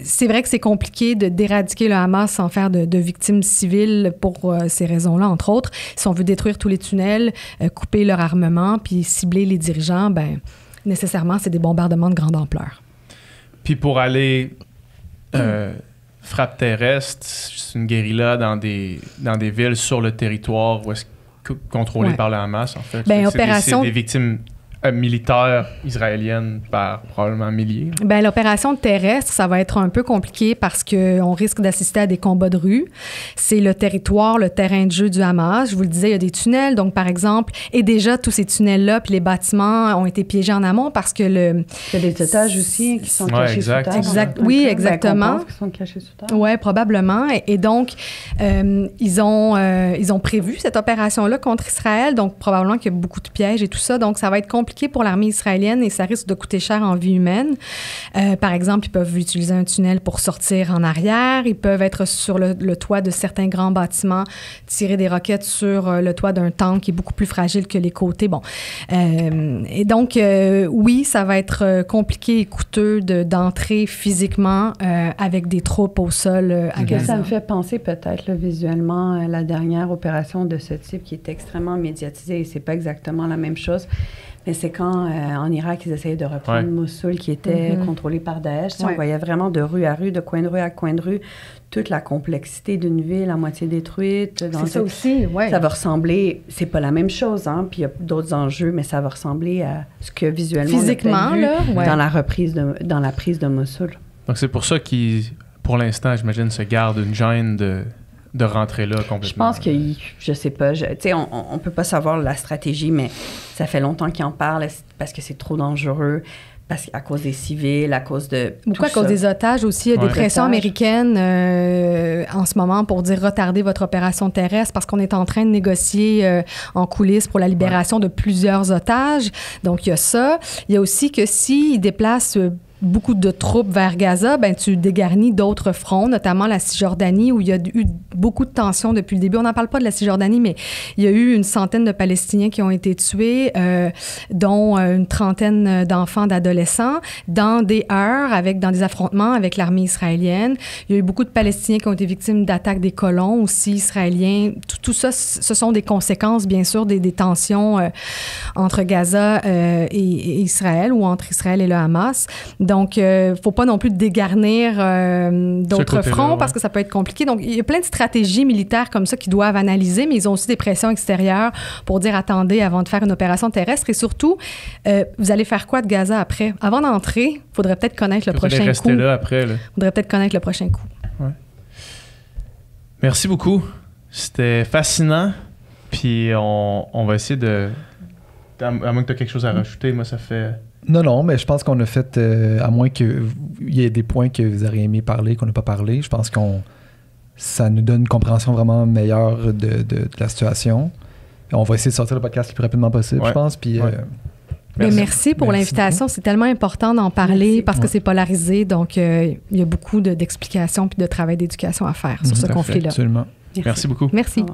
[SPEAKER 4] c'est vrai que c'est compliqué d'éradiquer le Hamas sans faire de victimes civiles pour ces raisons-là, entre autres. Si on veut détruire tous les tunnels, couper leur armement puis cibler les dirigeants, ben nécessairement, c'est des bombardements de grande ampleur.
[SPEAKER 2] Puis pour aller frappe terrestre, c'est une guérilla dans des villes sur le territoire où est-ce contrôlé par le Hamas, en fait.
[SPEAKER 4] Ben,
[SPEAKER 2] c'est des victimes militaires israéliennes par probablement milliers.
[SPEAKER 4] Bien, l'opération terrestre, ça va être un peu compliqué parce qu'on risque d'assister à des combats de rue. C'est le territoire, le terrain de jeu du Hamas. Je vous le disais, il y a des tunnels. Donc, par exemple, et déjà, tous ces tunnels-là, puis les bâtiments ont été piégés en amont parce que il
[SPEAKER 5] y a des otages aussi qui sont cachés sous terre.
[SPEAKER 4] Oui, exactement.
[SPEAKER 5] Qui sont cachés sous terre.
[SPEAKER 4] Oui, probablement. Et donc, ils ont prévu cette opération-là contre Israël. Donc, probablement qu'il y a beaucoup de pièges et tout ça. Donc, ça va être compliqué compliqué pour l'armée israélienne et ça risque de coûter cher en vie humaine. Par exemple, ils peuvent utiliser un tunnel pour sortir en arrière. Ils peuvent être sur le toit de certains grands bâtiments, tirer des roquettes sur le toit d'un tank qui est beaucoup plus fragile que les côtés. Bon. Et donc, oui, ça va être compliqué et coûteux d'entrer physiquement avec des troupes au sol à Gaza.
[SPEAKER 5] Ça me fait penser peut-être là, visuellement la dernière opération de ce type qui est extrêmement médiatisée et c'est pas exactement la même chose. Mais c'est quand, en Irak, ils essayaient de reprendre Mossoul, qui était contrôlé par Daesh. On voyait vraiment de rue à rue, de coin de rue à coin de rue, toute la complexité d'une ville à moitié détruite.
[SPEAKER 4] C'est ça aussi, oui.
[SPEAKER 5] Ça va ressembler, c'est pas la même chose, hein, puis il y a d'autres enjeux, mais ça va ressembler à ce que visuellement
[SPEAKER 4] physiquement,
[SPEAKER 5] on a vu
[SPEAKER 4] là,
[SPEAKER 5] dans la prise de Mossoul.
[SPEAKER 2] Donc c'est pour ça qu'ils, pour l'instant, j'imagine, se gardent une gêne de rentrer là complètement.
[SPEAKER 5] Je pense que, je sais pas, tu sais, on peut pas savoir la stratégie, mais ça fait longtemps qu'ils en parlent parce que c'est trop dangereux, à cause des civils, à cause de
[SPEAKER 4] beaucoup à cause des otages aussi. Il y a des pressions américaines en ce moment pour dire retardez votre opération terrestre parce qu'on est en train de négocier en coulisses pour la libération de plusieurs otages. Donc, il y a ça. Il y a aussi que s'ils déplacent beaucoup de troupes vers Gaza, ben tu dégarnis d'autres fronts, notamment la Cisjordanie, où il y a eu beaucoup de tensions depuis le début. On n'en parle pas de la Cisjordanie, mais il y a eu une centaine de Palestiniens qui ont été tués, dont une trentaine d'enfants, d'adolescents, dans des heurts, dans des affrontements avec l'armée israélienne. Il y a eu beaucoup de Palestiniens qui ont été victimes d'attaques des colons aussi israéliens. Tout ça, ce sont des conséquences, bien sûr, des tensions entre Gaza et Israël, ou entre Israël et le Hamas. Donc, il ne faut pas non plus dégarnir d'autres fronts parce que ça peut être compliqué. Donc, il y a plein de stratégies militaires comme ça qu'ils doivent analyser, mais ils ont aussi des pressions extérieures pour dire, attendez, avant de faire une opération terrestre. Et surtout, vous allez faire quoi de Gaza après? Avant d'entrer, il faudrait peut-être connaître le prochain coup.
[SPEAKER 2] Vous allez rester là après. Il
[SPEAKER 4] faudrait peut-être connaître le prochain coup.
[SPEAKER 2] Ouais. Merci beaucoup. C'était fascinant. Puis, on va essayer de... À moins que tu aies quelque chose à rajouter, moi, ça fait...
[SPEAKER 3] Non, mais je pense qu'on a fait, à moins qu'il y ait des points que vous auriez aimé parler, qu'on n'a pas parlé, je pense ça nous donne une compréhension vraiment meilleure de la situation. On va essayer de sortir le podcast le plus rapidement possible, je pense. Puis,
[SPEAKER 4] merci pour l'invitation. C'est tellement important d'en parler parce que c'est polarisé. Donc, il y a beaucoup d'explications puis de travail d'éducation à faire sur ce conflit-là.
[SPEAKER 3] Absolument.
[SPEAKER 2] Merci beaucoup.
[SPEAKER 4] Merci.